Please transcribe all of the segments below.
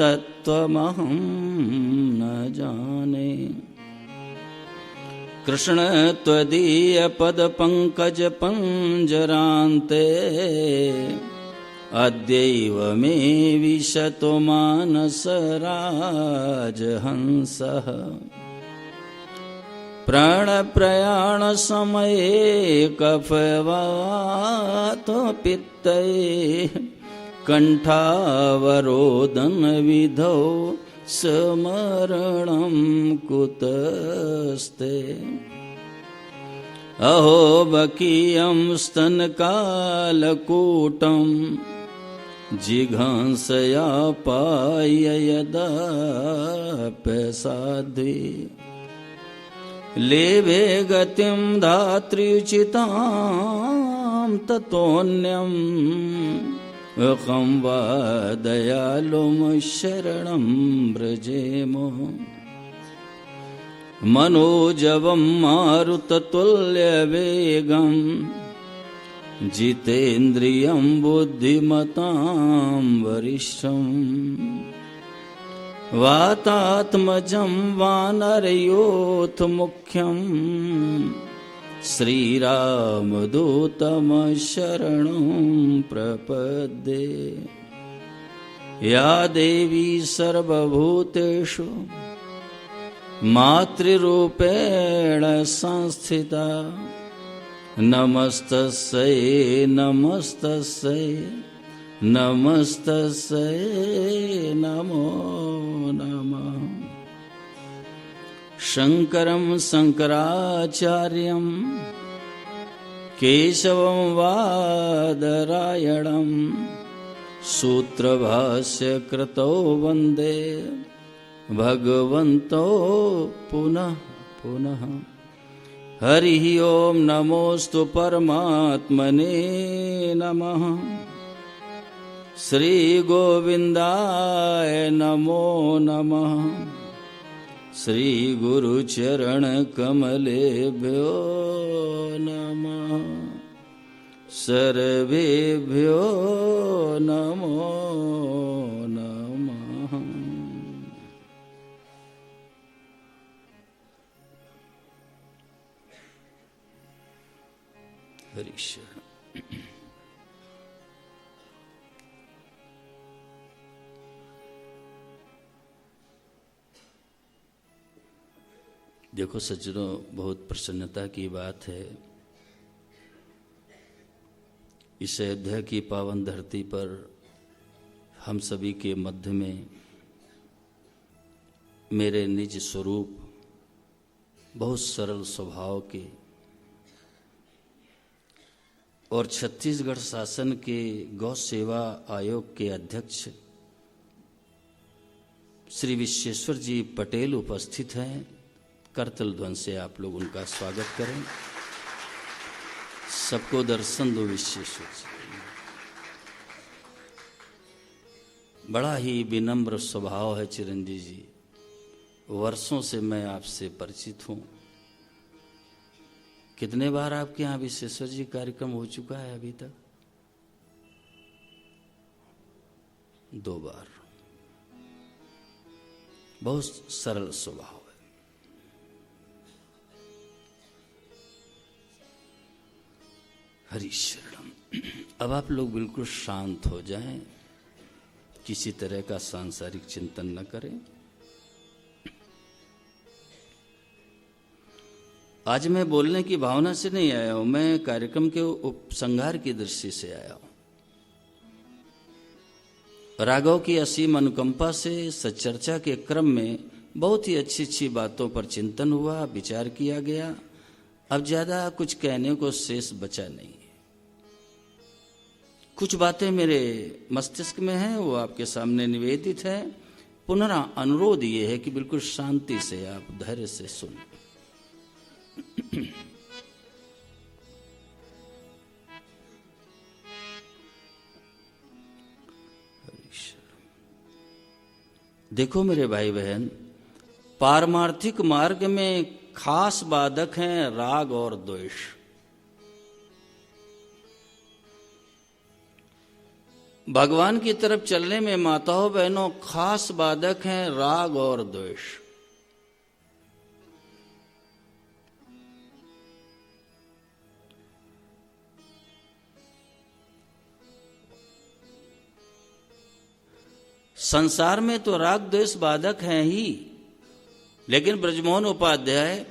तत्त्वमहं न जाने। कृष्ण त्वदीय पद पंकज पंजरान्ते अद्यैव मे विशतो मानस राजहंसः। प्राणप्रयाण समये कफवातो पित्ते कंठावरोदन विधौ समरणं कुतस्ते। अहो बकीयं स्तनकालकूटं जिघांसया पाय यदाप्यसाध्वी। लेभे गतिं धात्र्युचितां ततोऽन्यम् अहं वा दयालुं शरणं व्रजेम। मनोजवं मारुततुल्यवेगं जितेन्द्रियं बुद्धिमतां वरिष्ठम्। वातात्मजं वानरयोथ मुख्यं श्रीरामदूतं शरणं प्रपद्ये। या देवी सर्वभूतेषु मातृरूपेण संस्थिता नमस्तस्यै नमस्तस्यै नमस्तस्यै नमो नमः। शंकरं शंकराचार्यं केशवं वादरायणं सूत्रभाष्यकृतौ वन्दे भगवन्तो पुनः पुनः। हरिः ओं नमोस्तु परमात्मने नमः। श्री गोविंदाय नमो नमः। श्री गुरुचरण कमलेभ्यो नमः। सर्वेभ्यो नमो नमः। हरीश्वर देखो सज्जनों, बहुत प्रसन्नता की बात है। इस अयोध्या की पावन धरती पर हम सभी के मध्य में मेरे निज स्वरूप बहुत सरल स्वभाव के और छत्तीसगढ़ शासन के गौ सेवा आयोग के अध्यक्ष श्री विश्वेश्वर जी पटेल उपस्थित हैं। करतल ध्वनि से आप लोग उनका स्वागत करें। सबको दर्शन दो विश्वेश्वर जी। बड़ा ही विनम्र स्वभाव है चिरंजीव जी। वर्षों से मैं आपसे परिचित हूँ। कितने बार आपके यहाँ विश्वेश्वर जी कार्यक्रम हो चुका है अभी तक? 2 बार। बहुत सरल स्वभाव है। हरि शरणम। अब आप लोग बिल्कुल शांत हो जाएं, किसी तरह का सांसारिक चिंतन न करें। आज मैं बोलने की भावना से नहीं आया हूं, मैं कार्यक्रम के उपसंहार की दृष्टि से आया हूं। राघव की असीम अनुकंपा से सच्चर्चा के क्रम में बहुत ही अच्छी अच्छी बातों पर चिंतन हुआ, विचार किया गया। अब ज्यादा कुछ कहने को शेष बचा नहीं। कुछ बातें मेरे मस्तिष्क में हैं, वो आपके सामने निवेदित है। पुनः अनुरोध ये है कि बिल्कुल शांति से आप धैर्य से सुनें। देखो मेरे भाई बहन, पारमार्थिक मार्ग में खास बाधक हैं राग और द्वेष। भगवान की तरफ चलने में माताओं बहनों खास बाधक हैं राग और द्वेष। संसार में तो राग द्वेष बाधक हैं ही, लेकिन ब्रजमोहन उपाध्याय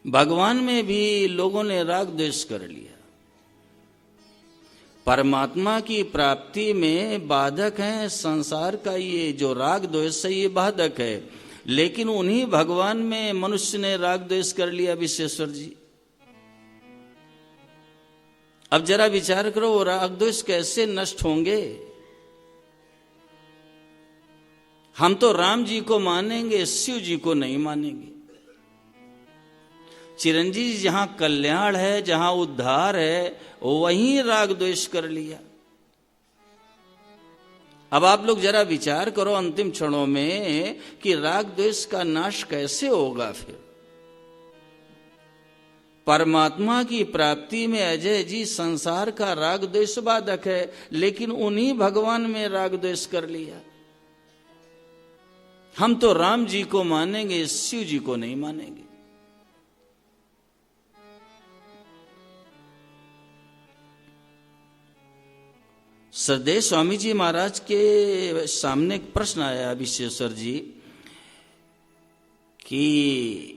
भगवान में भी लोगों ने राग द्वेष कर लिया। परमात्मा की प्राप्ति में बाधक है संसार का ये जो राग द्वेष है, ये बाधक है, लेकिन उन्हीं भगवान में मनुष्य ने राग द्वेष कर लिया। विश्वेश्वर जी, अब जरा विचार करो, वो राग द्वेष कैसे नष्ट होंगे? हम तो राम जी को मानेंगे, शिव जी को नहीं मानेंगे। चिरंजीवी जहां कल्याण है, जहां उद्धार है, वहीं राग द्वेष कर लिया। अब आप लोग जरा विचार करो अंतिम क्षणों में कि राग द्वेष का नाश कैसे होगा। फिर परमात्मा की प्राप्ति में अजय जी संसार का राग द्वेष बाधक है, लेकिन उन्हीं भगवान में राग द्वेष कर लिया। हम तो राम जी को मानेंगे, शिव जी को नहीं मानेंगे। सरदेव स्वामी जी महाराज के सामने एक प्रश्न आया विश्वेश्वर जी कि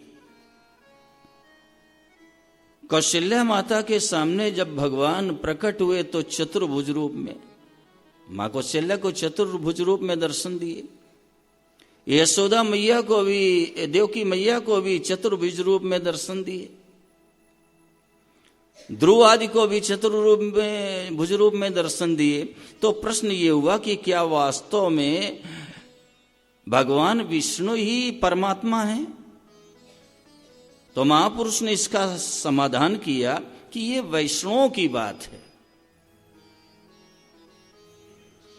कौशल्या माता के सामने जब भगवान प्रकट हुए तो चतुर्भुज रूप में, मां कौशल्या को चतुर्भुज रूप में दर्शन दिए। यशोदा मैया को भी, देवकी मैया को भी चतुर्भुज रूप में दर्शन दिए। ध्रुव आदि को भी चतुर्भुज रूप में दर्शन दिए। तो प्रश्न ये हुआ कि क्या वास्तव में भगवान विष्णु ही परमात्मा है? तो महापुरुष ने इसका समाधान किया कि ये वैष्णवों की बात है।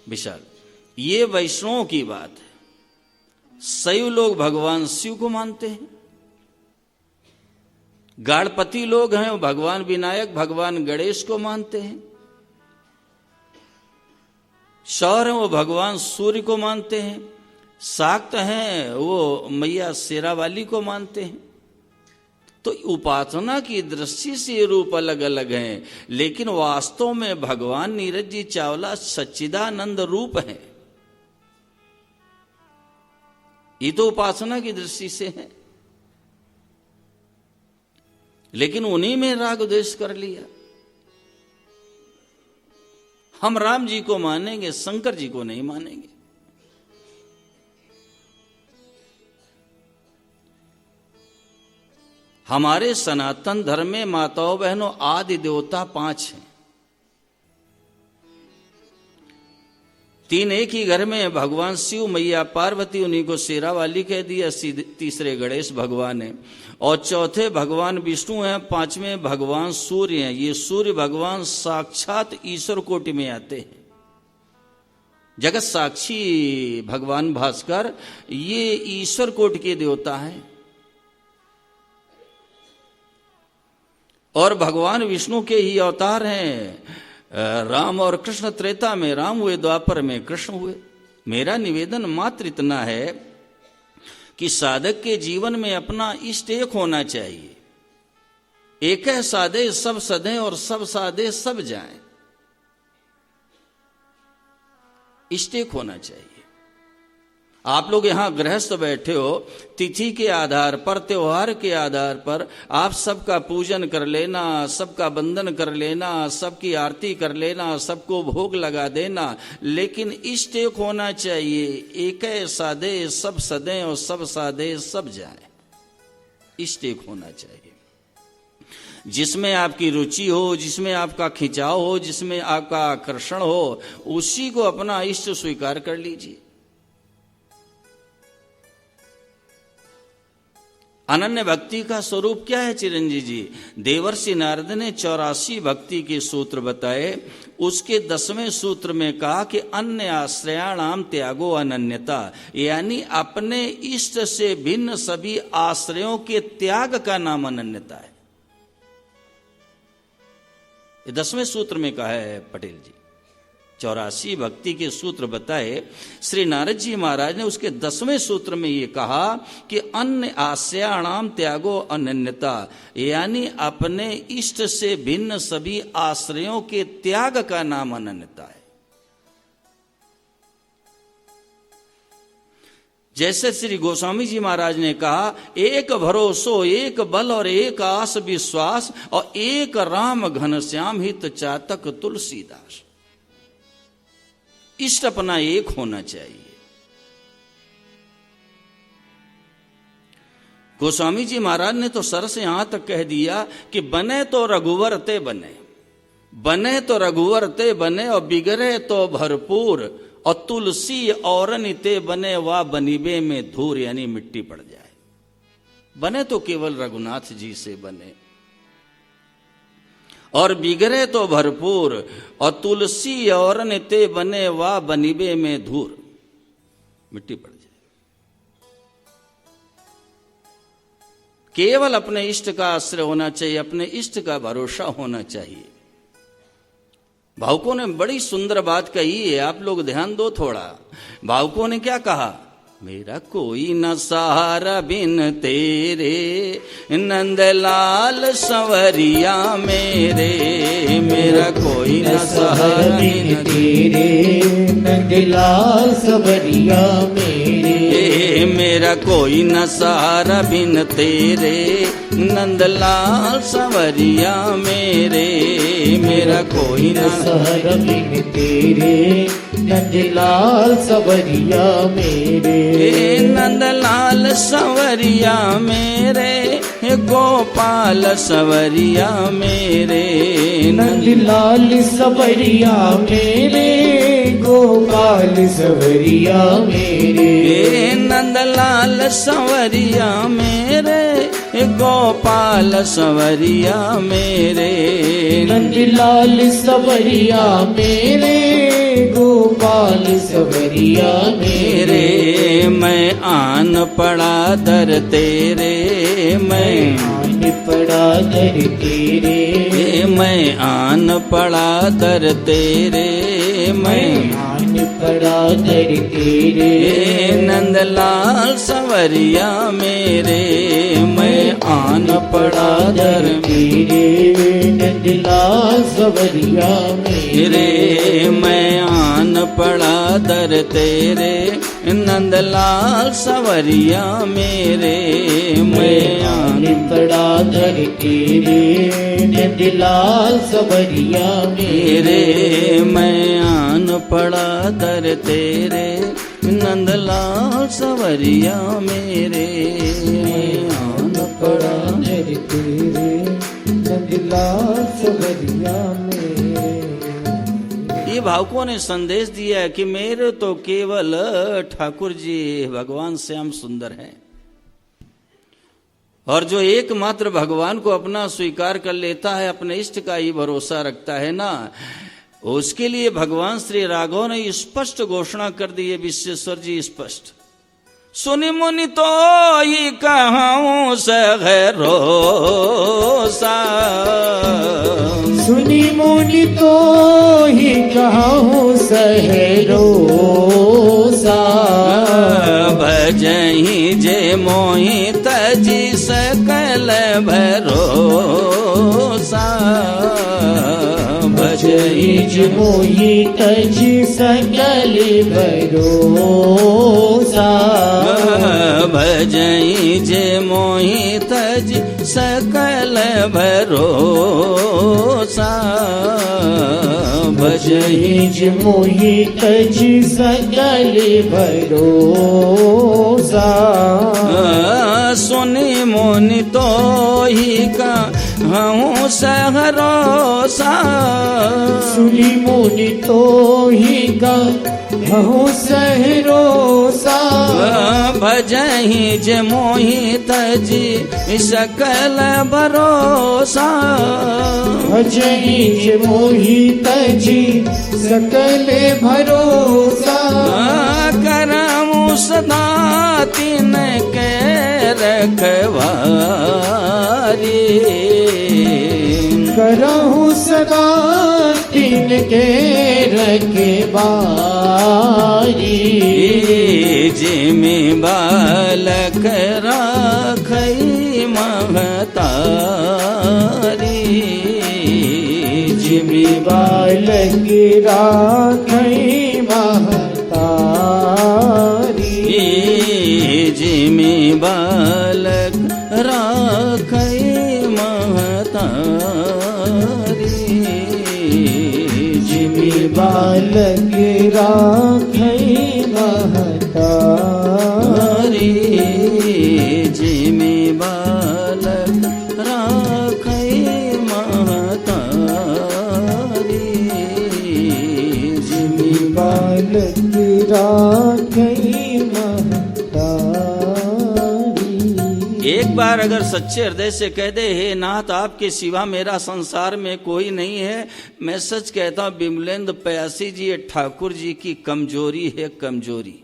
विशाल, ये वैष्णवों की बात है। शैव लोग भगवान शिव को मानते हैं, गाणपति लोग हैं वो भगवान विनायक, भगवान गणेश को मानते हैं, शौर हैं वो भगवान सूर्य को मानते हैं, शाक्त हैं वो मैया शेरावाली को मानते हैं। तो उपासना की दृष्टि से ये रूप अलग अलग हैं, लेकिन वास्तव में भगवान नीरज जी चावला सच्चिदानंद रूप है। ये तो उपासना की दृष्टि से है, लेकिन उन्हीं में राग द्वेष कर लिया। हम राम जी को मानेंगे, शंकर जी को नहीं मानेंगे। हमारे सनातन धर्म में माताओं बहनों आदि देवता 5 हैं। 3 एक ही घर में भगवान शिव, मैया पार्वती, उन्हीं को शेरावाली कह दिया। तीसरे गणेश भगवान है और चौथे भगवान विष्णु हैं। 5वें भगवान सूर्य हैं। ये सूर्य भगवान साक्षात ईश्वर कोटि में आते हैं। जगत साक्षी भगवान भास्कर ये ईश्वर कोटि के देवता हैं। और भगवान विष्णु के ही अवतार हैं। राम और कृष्ण त्रेता में राम हुए, द्वापर में कृष्ण हुए। मेरा निवेदन मात्र इतना है कि साधक के जीवन में अपना इष्ट एक होना चाहिए। एक है साधे सब सधे और सब साधे सब जाएं। इष्ट एक होना चाहिए। आप लोग यहां गृहस्थ बैठे हो, तिथि के आधार पर, त्योहार के आधार पर आप सबका पूजन कर लेना, सबका वंदन कर लेना, सबकी आरती कर लेना, सबको भोग लगा देना, लेकिन इष्ट एक होना चाहिए। एक साधे सब सदे और सब साधे सब जाए। इष्ट एक होना चाहिए, जिसमें आपकी रुचि हो, जिसमें आपका खिंचाव हो, जिसमें आपका आकर्षण हो, उसी को अपना इष्ट स्वीकार कर लीजिए। अनन्य भक्ति का स्वरूप क्या है चिरंजीवी जी? देवर्षि नारद ने 84 भक्ति के सूत्र बताए। उसके 10वें सूत्र में कहा कि अन्य आश्रयाणाम त्यागो अनन्यता, यानी अपने इष्ट से भिन्न सभी आश्रयों के त्याग का नाम अनन्यता है। ये 10वें सूत्र में कहा है पटेल जी। 84 भक्ति के सूत्र बताए श्री नारद जी महाराज ने, उसके 10वें सूत्र में ये कहा कि अन्य आश्रयाणाम त्यागो अनन्यता, यानी अपने इष्ट से भिन्न सभी आश्रयों के त्याग का नाम अनन्यता है। जैसे श्री गोस्वामी जी महाराज ने कहा, एक भरोसो एक बल और एक आस विश्वास और एक राम घनश्याम हित चातक तुलसीदास। इष्ट अपना एक होना चाहिए। गोस्वामी जी महाराज ने तो सर से यहां तक कह दिया कि बने तो रघुवर ते बने, बने तो रघुवर ते बने और बिगड़े तो भरपूर, और तुलसी औरन ते बने वा बनीबे में धूर, यानी मिट्टी पड़ जाए। बने तो केवल रघुनाथ जी से बने, और बिगड़े तो भरपूर, और तुलसी औरन ते बने वा बनीबे में धूर, मिट्टी पड़ जाए। केवल अपने इष्ट का आश्रय होना चाहिए, अपने इष्ट का भरोसा होना चाहिए। भावुकों ने बड़ी सुंदर बात कही है, आप लोग ध्यान दो थोड़ा। भावुकों ने क्या कहा, मेरा कोई न सहारा बिन तेरे, नंदलाल संवरिया मेरे, मेरा कोई न सहारा बिन तेरे, नंदलाल संवरिया मेरे, मेरा कोई न सहारा बिन तेरे, नंदलाल संवरिया मेरे, मेरा कोई न सहारा बिन तेरे, नंदलाल संवरिया मेरे, नंदलाल संवरिया मेरे, गोपाल संवरिया मेरे, नंदलाल संवरिया मेरे, गोपाल संवरिया मेरे, नंदलाल संवरिया मेरे, गोपाल संवरिया मेरे, नंदलाल संवरिया मेरे, गोपाल संवरिया मेरे, मैं आन पड़ा दर तेरे, मैं आन पड़ा दर तेरे, मैं आन पड़ा दर तेरे, मैं आन पड़ा दर तेरे, नंदलाल संवरिया मेरे, मैं आन पड़ा दर तेरे, नंदलाल संवरिया मेरे, मैं आन पड़ा दर तेरे, नंदलाल संवरिया मेरे, मैं आन पड़ा दर तेरे, नंदलाल संवरिया मेरे, मैं आन पड़ा दर तेरे, नंदलाल संवरिया मेरे, आन पड़ा दर तेरे, नंदलाल संवरिया मेरे। ये भावुकों ने संदेश दिया है कि मेरे तो केवल ठाकुर जी भगवान श्याम सुंदर हैं, और जो एकमात्र भगवान को अपना स्वीकार कर लेता है, अपने इष्ट का ही भरोसा रखता है ना, उसके लिए भगवान श्री राघव ने स्पष्ट घोषणा कर दी है। विश्वेश्वर जी स्पष्ट, सुनि मुनि तो ही कहूं सगरो सा, सुनि मुनि तो ही कहूं सहरो सा, भजहि जे मोहि तजी सकल भरोसा, भजहि जे मोहि तजी सकल भरोसा, भजहि जे मोहि तजी सकल भरोसा, भजहि जे मोहि तजी सकल भरोसा, सुनि मुनि तो ही कहूं सहरोसा, सुनि मुनि तो ही कहूं सहरोसा, भजहि जे मोहि तजी सकल भरोसा, भजहि जे मोहि तजी सकल भरोसा, करमु सदा तिनके रखवारी, करहु सदा के रखवारी जिमि बालक राखई महतारी जिमि बालक राखई महतारी जिमि बालक राखई महतारी जिमि बालक राखई महतारी जिमि बालक राखई महतारी जिमि बालक राखई महतारी। एक बार अगर सच्चे हृदय से कह दे, हे नाथ आपके सिवा मेरा संसार में कोई नहीं है, मैं सच कहता हूं विमलेंद्र प्यासी जी ये ठाकुर जी की कमजोरी है, कमजोरी।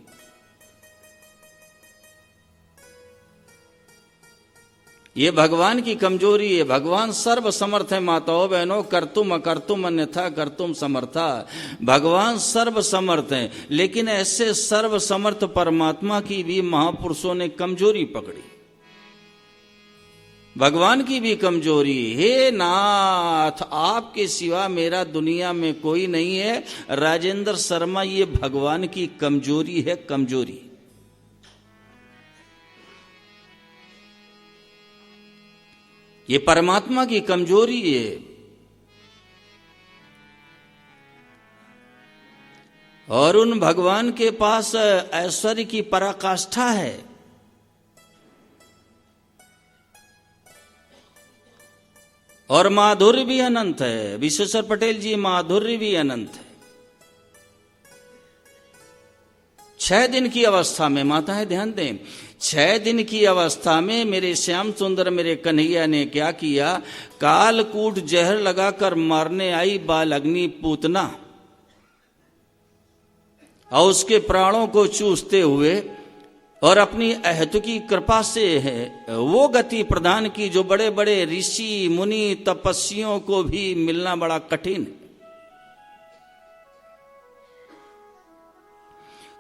ये भगवान की कमजोरी है। भगवान सर्व समर्थ है माताओं बहनों, करतुम अकर्तुम अन्यथा करतुम समर्था। भगवान सर्व समर्थ है, लेकिन ऐसे सर्व समर्थ परमात्मा की भी महापुरुषों ने कमजोरी पकड़ी। भगवान की भी कमजोरी, हे नाथ आपके सिवा मेरा दुनिया में कोई नहीं है। राजेंद्र शर्मा, ये भगवान की कमजोरी है, कमजोरी। ये परमात्मा की कमजोरी है। और उन भगवान के पास ऐश्वर्य की पराकाष्ठा है। और माधुर्य भी अनंत है। विश्वेश्वर पटेल जी, माधुर्य भी अनंत है। 6 दिन की अवस्था में, माताएं ध्यान दें, 6 दिन की अवस्था में मेरे श्याम सुंदर मेरे कन्हैया ने क्या किया, कालकूट जहर लगाकर मारने आई बाल अग्नि पूतना और उसके प्राणों को चूसते हुए और अपनी अहेतुकी कृपा से है वो गति प्रदान की जो बड़े बड़े ऋषि मुनि तपस्वियों को भी मिलना बड़ा कठिन है।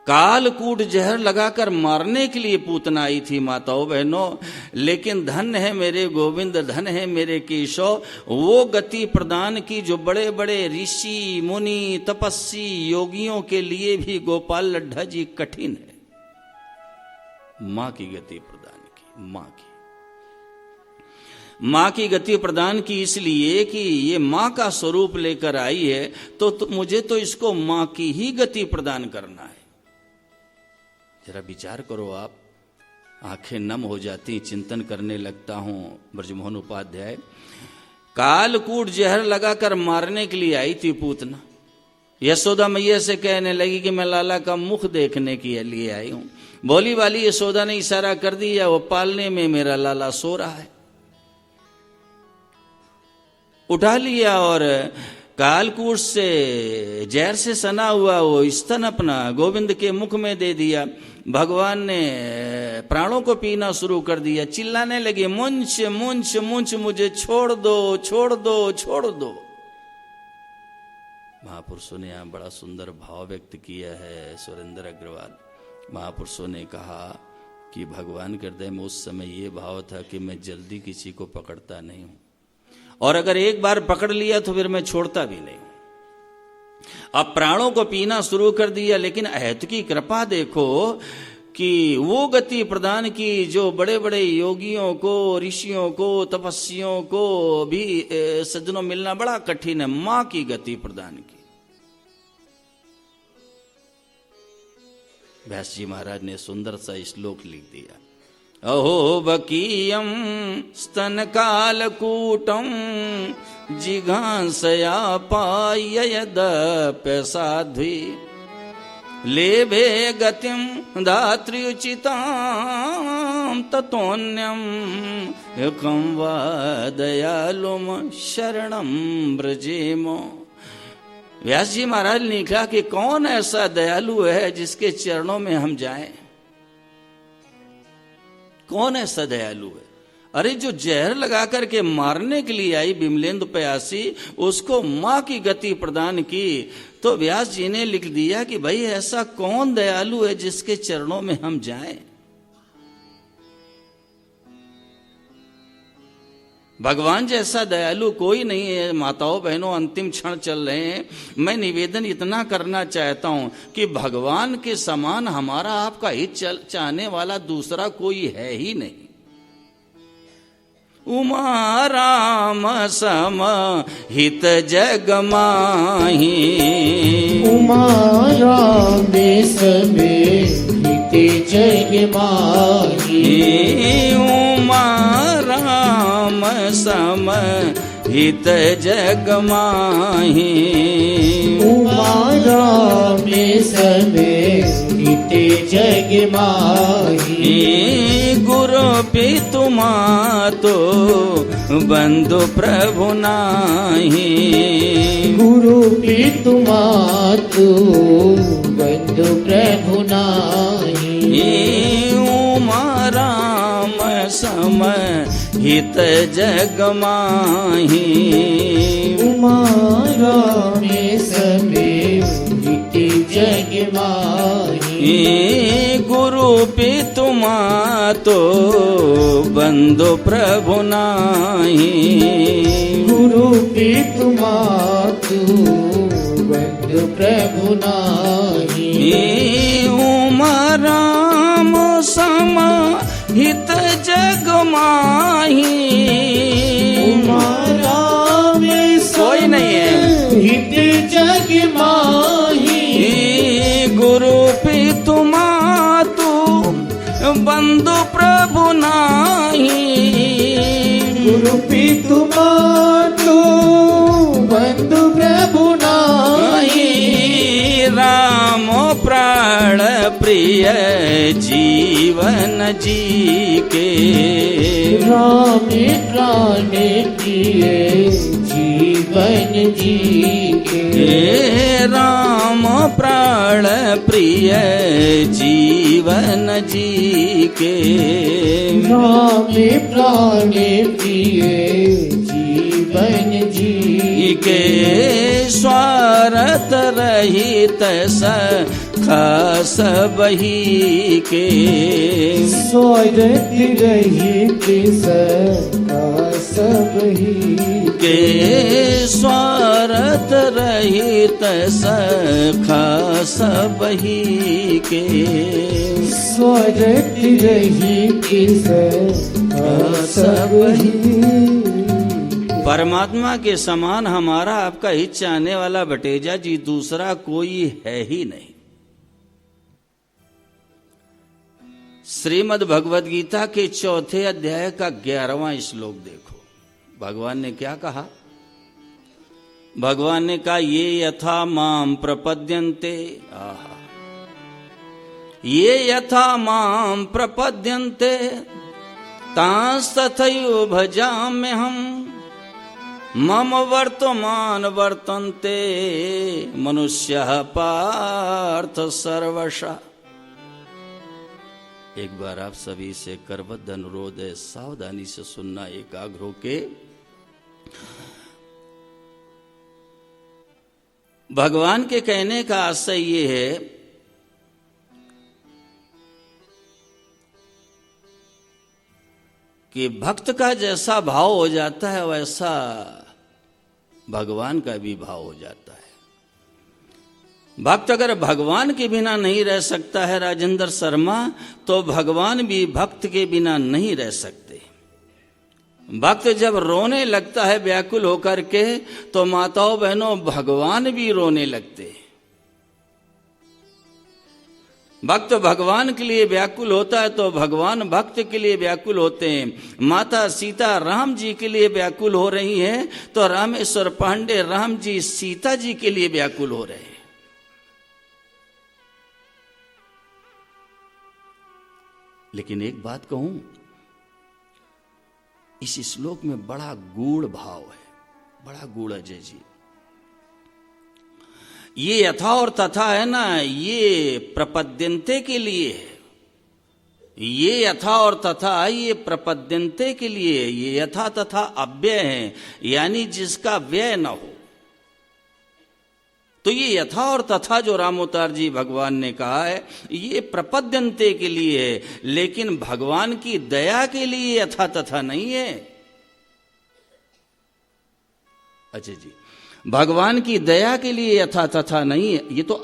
कालकूट जहर लगाकर मारने के लिए पूतना आई थी माताओं बहनों, लेकिन धन है मेरे गोविंद, धन है मेरे केशव, वो गति प्रदान की जो बड़े बड़े ऋषि मुनि तपस्वी योगियों के लिए भी गोपाल लड्ढा जी कठिन है। मां की गति प्रदान की, मां की गति प्रदान की इसलिए कि ये मां का स्वरूप लेकर आई है, तो मुझे तो इसको मां की ही गति प्रदान करना है। जरा विचार करो आप, आंखें नम हो जाती, चिंतन करने लगता हूं। ब्रजमोहन उपाध्याय, कालकूट जहर लगाकर मारने के लिए आई थी पूतना। यशोदा मैया से कहने लगी कि मैं लाला का मुख देखने के लिए आई हूं। बोली वाली यशोदा ने इशारा कर दिया, वो पालने में मेरा लाला सो रहा है। उठा लिया और कालकूट से जहर से सना हुआ वो स्तन अपना गोविंद के मुख में दे दिया। भगवान ने प्राणों को पीना शुरू कर दिया। चिल्लाने लगे, मुंच मुंच मुंच, मुझे छोड़ दो, छोड़ दो, छोड़ दो। महापुरुषों ने यहाँ बड़ा सुंदर भाव व्यक्त किया है। सुरेंद्र अग्रवाल महापुरुषों ने कहा कि भगवान के हृदय में उस समय ये भाव था कि मैं जल्दी किसी को पकड़ता नहीं हूं, और अगर एक बार पकड़ लिया तो फिर मैं छोड़ता भी नहीं। अब प्राणों को पीना शुरू कर दिया, लेकिन अहेतु की कृपा देखो कि वो गति प्रदान की जो बड़े बड़े योगियों को, ऋषियों को, तपस्वियों को भी सज्जनों मिलना बड़ा कठिन है। मां की गति प्रदान की। व्यास जी महाराज ने सुंदर सा श्लोक लिख दिया, अहो बकीयम स्तन कालकूटम जिघांसया पाययदप्य साध्वी लेभे गतिम धात्र्युचितां ततोन्यम एकं वा दयालुम शरणं ब्रजेमो। व्यास जी महाराज ने कहा कि कौन ऐसा दयालु है जिसके चरणों में हम जाएं? कौन ऐसा दयालु है? अरे जो जहर लगा करके मारने के लिए आई विमलेंदु प्यासी, उसको माँ की गति प्रदान की। तो व्यास जी ने लिख दिया कि भाई ऐसा कौन दयालु है जिसके चरणों में हम जाएं। भगवान जैसा दयालु कोई नहीं है। माताओं बहनों, अंतिम क्षण चल रहे हैं। मैं निवेदन इतना करना चाहता हूं कि भगवान के समान हमारा आपका हित चाहने वाला दूसरा कोई है ही नहीं। उमा राम सम हित जग माही, उमा राम समे हित जग माही, उमा राम सम हित जग माही, उमा राम समे हित जग माही, गुरु पितु मातो बंधु प्रभु नाही, गुरु पितु मातु बंधु प्रभु नाही, उमा राम सम हित जग माही, उमा राम समे हित जग माही, गुरु पितु मातो बंधु प्रभु नाही, गुरु पितु मातु बंधु प्रभु नाही, उमा राम सम हित जग माही, उमा राम कोई नहीं है हित जग माही, गुरु पितु मातु बंधु प्रभु नाही, गुरु पितु मातु बंधु प्रभु नाही, राम प्राण प्रिय जीवन जी के, राम प्राण प्रिय जीवन जी के, राम प्राण प्रिय जीवन जी के, राम प्राण प्रिय जीवन जी के, स्वार्थ रहित सखा सबही के, स्वार्थ रहित सखा सबही के, स्वार्थ रहित सखा सबही के, स्वार्थ रहित सखा सबही। परमात्मा के समान हमारा आपका हित चाहने वाला भटेजा जी दूसरा कोई है ही नहीं। श्रीमद् भगवद गीता के 4 अध्याय का 11वां श्लोक देखो, भगवान ने क्या कहा। भगवान ने कहा ये यथा माम प्रपद्यन्ते, ये यथा माम प्रपद्यन्ते तांस्तथैव भजाम्यहम्, मम वर्तमान वर्तन्ते मनुष्यः पार्थ सर्वशः। एक बार आप सभी से करबद्ध अनुरोध है, सावधानी से सुनना एकाग्र होके। भगवान के कहने का आशय ये है कि भक्त का जैसा भाव हो जाता है वैसा भगवान का भी भाव हो जाता है। भक्त अगर भगवान के बिना नहीं रह सकता है राजेंद्र शर्मा, तो भगवान भी भक्त के बिना नहीं रह सकते। भक्त जब रोने लगता है व्याकुल होकर के, तो माताओं बहनों भगवान भी रोने लगते। भक्त भगवान के लिए व्याकुल होता है तो भगवान भक्त के लिए व्याकुल होते हैं। माता सीता राम जी के लिए व्याकुल हो रही हैं, तो रामेश्वर पांडे राम जी सीता जी के लिए व्याकुल हो रहे हैं। लेकिन एक बात कहूं, इस श्लोक में बड़ा गूढ़ भाव है, बड़ा गूढ़ अजय जी। ये यथा और तथा है ना, ये प्रपद्यन्ते के लिए है। ये यथा और तथा ये प्रपद्यन्ते के लिए, ये यथा तथा अव्यय है, यानी जिसका व्यय न हो। तो ये यथा और तथा जो रामोतार जी भगवान ने कहा है, ये प्रपद्यन्ते के लिए है, लेकिन भगवान की दया के लिए यथा तथा नहीं है। अच्छा जी, भगवान की दया के लिए यथा तथा नहीं है, ये तो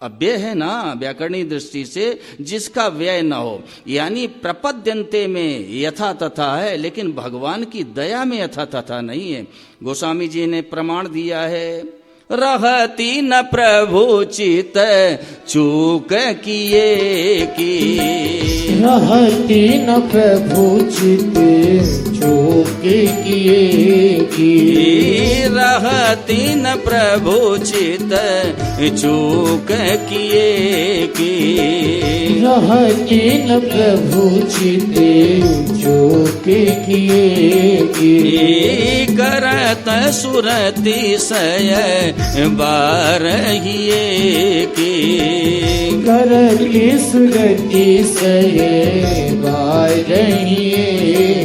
अव्यय है ना व्याकरणीय दृष्टि से, जिसका व्यय न हो। यानी प्रपद्यन्ते में यथा तथा है, लेकिन भगवान की दया में यथा तथा नहीं है। गोस्वामी जी ने प्रमाण दिया है, रहती न प्रभु चित चूक किए की, रहती न प्रभु चित चूक किए की, रहती न प्रभु चित चूक किए की, रहती न प्रभु चित चूक किए की, करत सुरति सय बारहिए की, करती सुरति सये बारहिए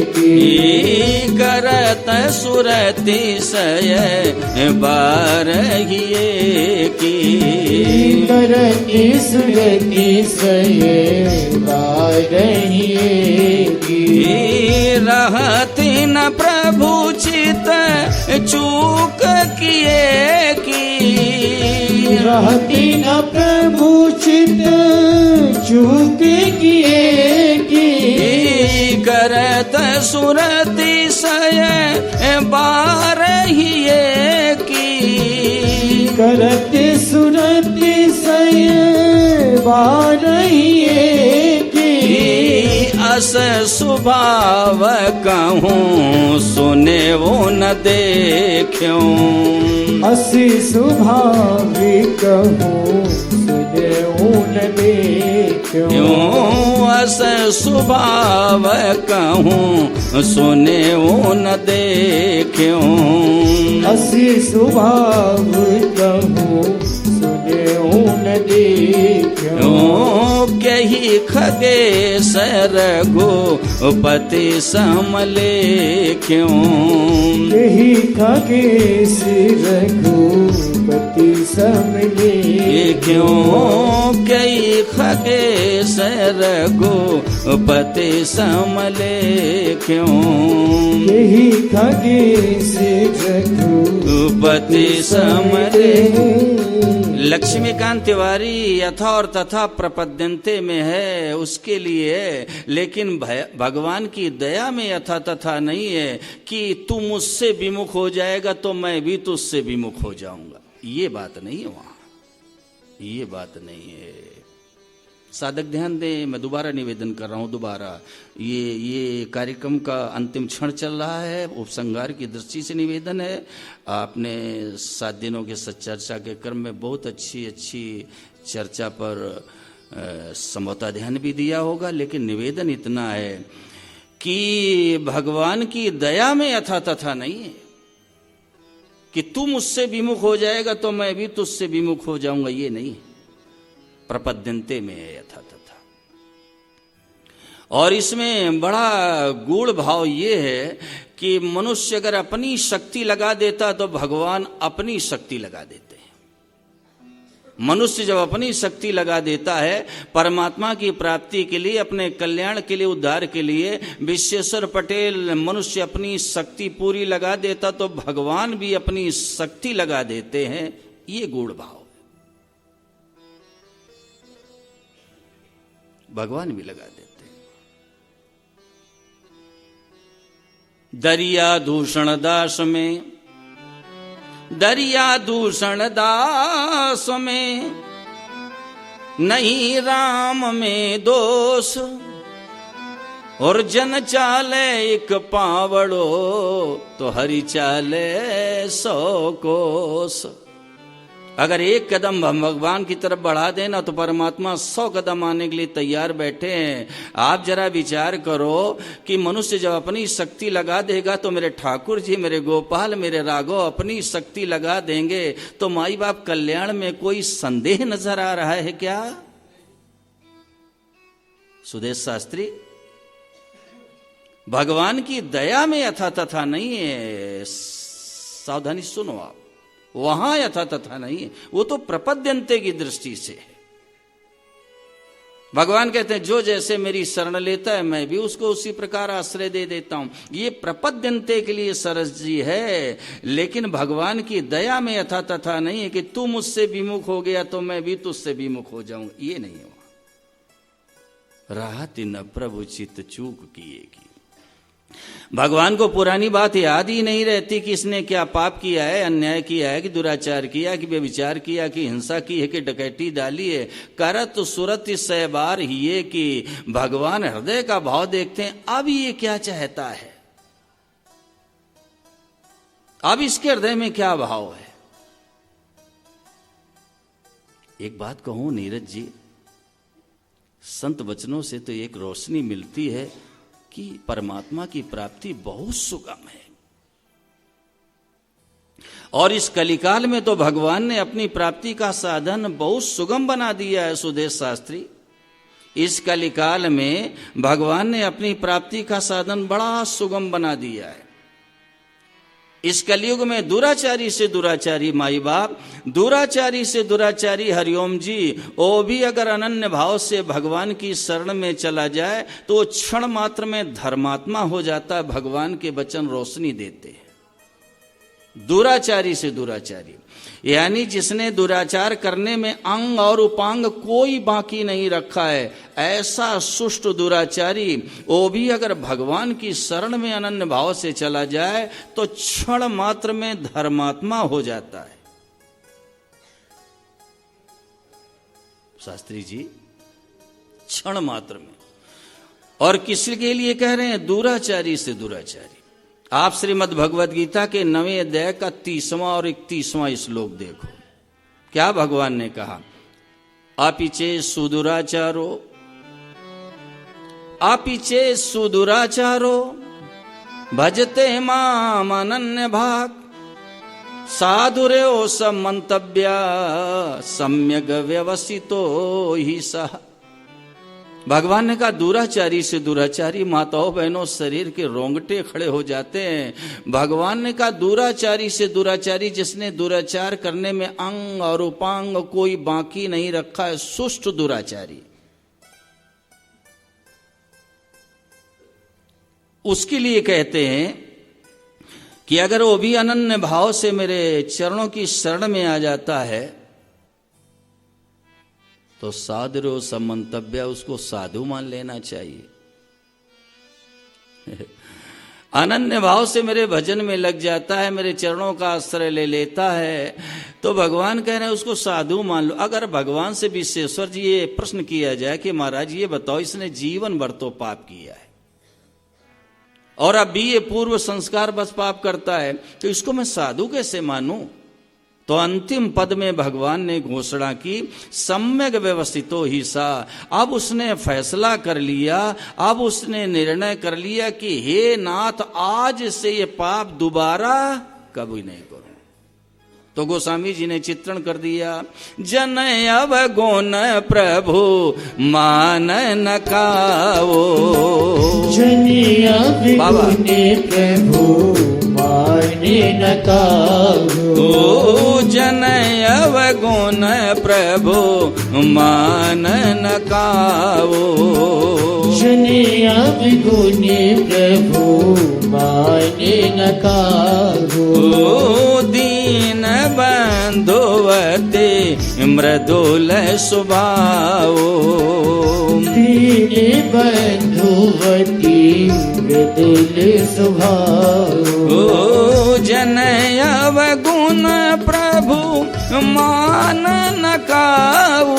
की, करत सुरति सय बारहिए की, करती सुरति सये बारहिए की, रहती न प्रभु चित चूक किए की, रहती न प्रभु चित चूक किए की, करत सुरति सय बारहिए की, करत सुरति सये बारहिए की, अस स्वभाव कहूँ सुने वो न देखूं, असी स्वाभाविक कहूँ सुने न देखूं, क्यों अस स्वभाव कहूँ सुने वो न देखूं, असी स्वभाव कहूँ सुने न देखूं, कही खगेश रघुपति समले क्यों, कही खगेश रघुपति समले क्यों, कही खगेश रघुपति समले क्यों, कही खगेश रघुपति समले। लक्ष्मीकांत तिवारी यथा और तथा प्रपद्यन्ते में है, उसके लिए, लेकिन भगवान की दया में यथा तथा नहीं है कि तू मुझसे विमुख हो जाएगा तो मैं भी तुझसे विमुख हो जाऊंगा। ये बात नहीं है वहां, ये बात नहीं है। साधक ध्यान दें, मैं दोबारा निवेदन कर रहा हूं, दोबारा ये कार्यक्रम का अंतिम क्षण चल रहा है, उपसंहार की दृष्टि से निवेदन है। आपने 7 दिनों के सच्चर्चा के क्रम में बहुत अच्छी चर्चा पर संभवतः ध्यान भी दिया होगा, लेकिन निवेदन इतना है कि भगवान की दया में यथा तथा नहीं है कि तू मुझसे विमुख हो जाएगा तो मैं भी तुझसे विमुख हो जाऊंगा, ये नहीं, प्रपद्यन्ते में है यथा तथा। और इसमें बड़ा गूढ़ भाव ये है कि मनुष्य अगर अपनी शक्ति लगा देता तो भगवान अपनी शक्ति लगा देते हैं। मनुष्य जब अपनी शक्ति लगा देता है परमात्मा की प्राप्ति के लिए, अपने कल्याण के लिए, उद्धार के लिए, विश्वेश्वर पटेल मनुष्य अपनी शक्ति पूरी लगा देता तो भगवान भी अपनी शक्ति लगा देते हैं। ये गूढ़ भाव, भगवान भी लगा देते हैं। दरिया दूषण दास में, दरिया दूषण दास में नहीं राम में दोष, और जन चाले एक पावड़ो तो हरि चाले 100 कोस। अगर एक कदम हम भगवान की तरफ बढ़ा देना तो परमात्मा 100 कदम आने के लिए तैयार बैठे हैं। आप जरा विचार करो कि मनुष्य जब अपनी शक्ति लगा देगा तो मेरे ठाकुर जी, मेरे गोपाल, मेरे राघव अपनी शक्ति लगा देंगे तो माई बाप कल्याण में कोई संदेह नजर आ रहा है क्या? सुदेश शास्त्री, भगवान की दया में यथा तथा नहीं है, सावधानी सुनो आप, वहां यथा तथा नहीं है, वो तो प्रपद्यंते की दृष्टि से है। भगवान कहते हैं जो जैसे मेरी शरण लेता है मैं भी उसको उसी प्रकार आश्रय दे देता हूं। ये प्रपद्यंते के लिए सरस जी है, लेकिन भगवान की दया में यथा तथा नहीं है कि तू मुझसे विमुख हो गया तो मैं भी तुझसे विमुख हो जाऊंगा, ये नहीं है। राहत न प्रभु चित चूक किएगी। भगवान को पुरानी बात याद ही नहीं रहती कि इसने क्या पाप किया है, अन्याय किया है, कि दुराचार किया, कि व्यभिचार किया, कि हिंसा की है, कि डकैती डाली है। करत सुरत सै बार ही कि भगवान हृदय का भाव देखते हैं। अब ये क्या चाहता है, अब इसके हृदय में क्या भाव है। एक बात कहूं नीरज जी, संत वचनों से तो एक रोशनी मिलती है कि परमात्मा की प्राप्ति बहुत सुगम है। और इस कलिकाल में तो भगवान ने अपनी प्राप्ति का साधन बहुत सुगम बना दिया है सुदेश शास्त्री। इस कलिकाल में भगवान ने अपनी प्राप्ति का साधन बड़ा सुगम बना दिया है। इस कलयुग में दुराचारी से दुराचारी माई बाप, दुराचारी से दुराचारी हरिओम जी, वो भी अगर अनन्य भाव से भगवान की शरण में चला जाए तो क्षण मात्र में धर्मात्मा हो जाता है। भगवान के वचन रोशनी देते हैं। दुराचारी से दुराचारी यानी जिसने दुराचार करने में अंग और उपांग कोई बाकी नहीं रखा है, ऐसा सुष्ट दुराचारी वो भी अगर भगवान की शरण में अनन्य भाव से चला जाए तो क्षण मात्र में धर्मात्मा हो जाता है। शास्त्री जी क्षण मात्र में। और किस के लिए कह रहे हैं? दुराचारी से दुराचारी। आप श्रीमद् भगवद गीता के 9वें अध्याय का 30वां और 31वां श्लोक देखो, क्या भगवान ने कहा? अपिचे सुदुराचारो, अपिचे सुदुराचारो भजते माम अनन्य भाग साधुरेव समंतव्या सम्यक व्यवसितो ही सह। भगवान ने कहा दुराचारी से दुराचारी, माताओं बहनों शरीर के रोंगटे खड़े हो जाते हैं। भगवान ने कहा दुराचारी से दुराचारी, जिसने दुराचार करने में अंग और उपांग कोई बाकी नहीं रखा है, सुष्ट दुराचारी। उसके लिए कहते हैं कि अगर वो भी अनन्य भाव से मेरे चरणों की शरण में आ जाता है तो साधुरो समंतव्य, उसको साधु मान लेना चाहिए। अनन्य भाव से मेरे भजन में लग जाता है, मेरे चरणों का आश्रय ले लेता है, तो भगवान कह रहे हैं उसको साधु मान लो। अगर भगवान से विश्वेश्वर जी ये प्रश्न किया जाए कि महाराज ये बताओ, इसने जीवन भर तो पाप किया है और अब भी ये पूर्व संस्कार बस पाप करता है, तो इसको मैं साधु कैसे मानूं? तो अंतिम पद में भगवान ने घोषणा की सम्यक व्यवस्थितो ही सा। अब उसने फैसला कर लिया, अब उसने निर्णय कर लिया कि हे नाथ, आज से ये पाप दोबारा कभी नहीं करूं। तो गोस्वामी जी ने चित्रण कर दिया, जन अवगुण प्रभु मान न काओ, जन अवगुण प्रभु माने न काओ, जन अवगुण प्रभु मान न काओ, जन अवगुण प्रभु माने न काओ, दीन बंधुवते मृदुल स्वभाव, दीन बंधुवती मृदुल स्वभाव, जन अवगुण प्रभु मान न काऊ,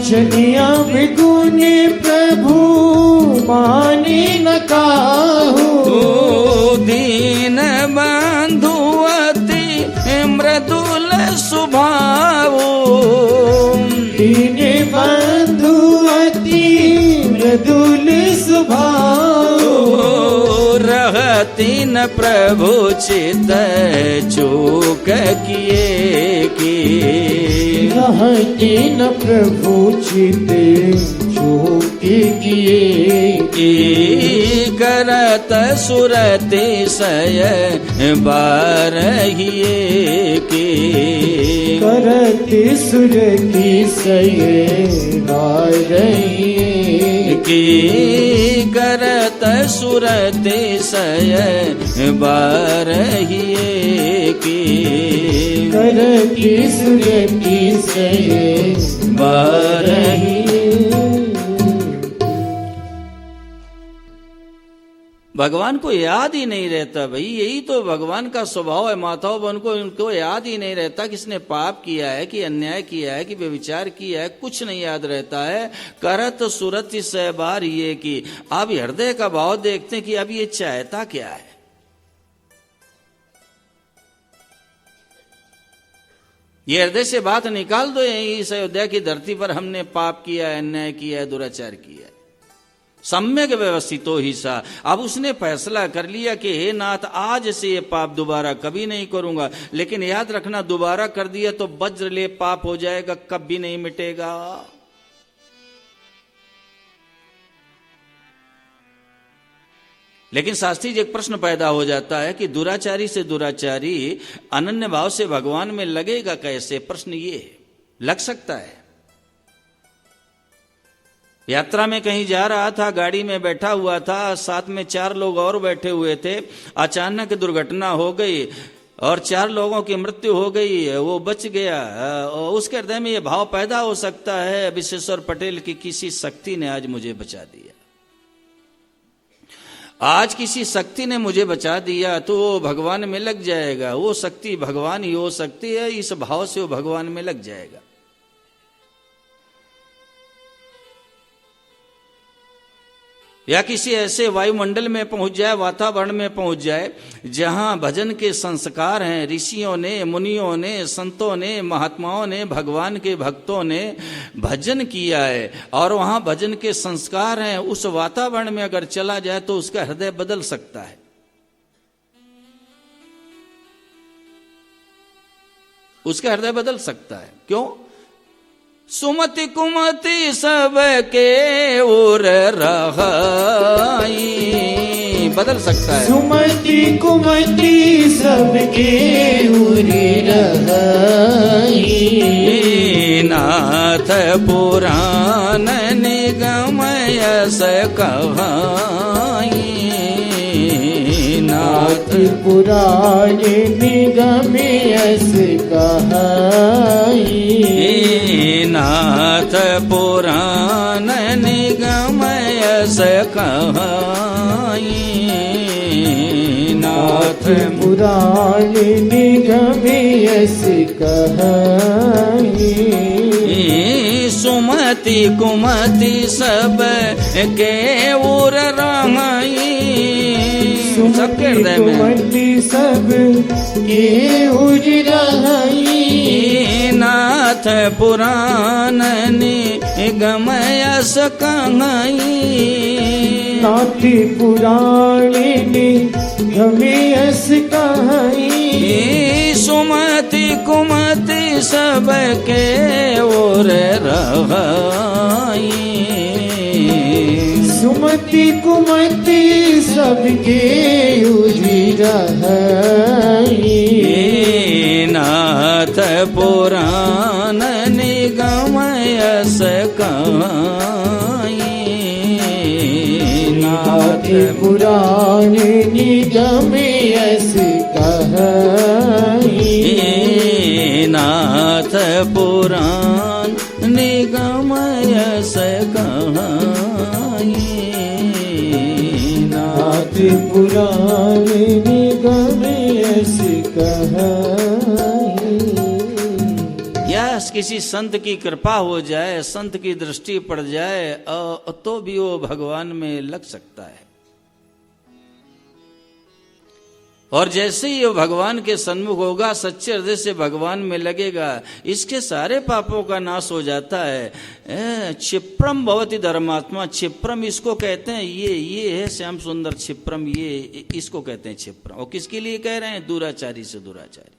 जन अवगुण प्रभु माने न काहू, दीन बंधुवती मृदुल स्वभाव, दीन बंधुवती मृदुल स्वभाव, रहती न प्रभु चित चूक किए की, रहती न प्रभु चित स्तुति किए की करत सुरति सय बारहिए की करत सुर की सय बारहिए की करत सुरति सय बारहिए की करत सुर की सय बारहिए। भगवान को याद ही नहीं रहता भाई, यही तो भगवान का स्वभाव है। माताओं बहन को उनको याद ही नहीं रहता कि इसने पाप किया है, कि अन्याय किया है, कि व्यभिचार किया है, कुछ नहीं याद रहता है। करत सुरति सहबार ये कि आप हृदय का भाव देखते हैं कि अब ये चाहता क्या है। ये हृदय से बात निकाल दो, यही इस अयोध्या की धरती पर हमने पाप किया है, अन्याय किया है, दुराचार किया है, सम्यक व्यवस्थितो ही सा। अब उसने फैसला कर लिया कि हे नाथ, आज से ये पाप दोबारा कभी नहीं करूंगा। लेकिन याद रखना, दोबारा कर दिया तो वज्र ले पाप हो जाएगा, कभी नहीं मिटेगा। लेकिन शास्त्री जी एक प्रश्न पैदा हो जाता है कि दुराचारी से दुराचारी अनन्य भाव से भगवान में लगेगा कैसे? प्रश्न ये लग सकता है। यात्रा में कहीं जा रहा था, गाड़ी में बैठा हुआ था, साथ में 4 लोग और बैठे हुए थे। अचानक दुर्घटना हो गई और 4 लोगों की मृत्यु हो गई, वो बच गया। और उसके हृदय में ये भाव पैदा हो सकता है, विश्वेश्वर पटेल की किसी शक्ति ने आज मुझे बचा दिया, आज किसी शक्ति ने मुझे बचा दिया, तो वो भगवान में लग जाएगा। वो शक्ति भगवान ही हो सकती है, इस भाव से वो भगवान में लग जाएगा। या किसी ऐसे वायुमंडल में पहुंच जाए, वातावरण में पहुंच जाए जहां भजन के संस्कार हैं। ऋषियों ने, मुनियों ने, संतों ने, महात्माओं ने, भगवान के भक्तों ने भजन किया है और वहां भजन के संस्कार हैं। उस वातावरण में अगर चला जाए तो उसका हृदय बदल सकता है। उसका हृदय बदल सकता है। क्यों? सुमति कुमति सबके उर रहाई, बदल सकता है। सुमति कुमति सबके उर रहाई, नाथ पुराण निगम यस कहाई, नाथ पुराण निगम यस कहाई, नाथ पुराण निगम यस कहाई, नाथ पुराण निगम यस कहाई। सुमति कुमति सब के उर रहाई, सबके हृदय में सब के उर रहाई, नाथ पुराण निगम यस कहाई, नाथ पुराण निगम यस कहाई। सुमति कुमति सब के ओर रहाई, सुमति कुमति सबके उरी रहाई, नाथ पुराण निगम यस कहाई, नाथ पुराण निगम यस कहाई, नाथ पुराण निगम यस कहाई, नाथ पुराण निगम यस कहाई। या किसी संत की कृपा हो जाए, संत की दृष्टि पड़ जाए तो भी वो भगवान में लग सकता है। और जैसे ही वो भगवान के सन्मुख होगा, सच्चे हृदय से भगवान में लगेगा, इसके सारे पापों का नाश हो जाता है। क्षिप्रम भवति धर्मात्मा, क्षिप्रम इसको कहते हैं। ये है श्याम सुंदर क्षिप्रम, ये इसको कहते हैं क्षिप्रम। और किसके लिए कह रहे हैं? दुराचारी से दुराचारी।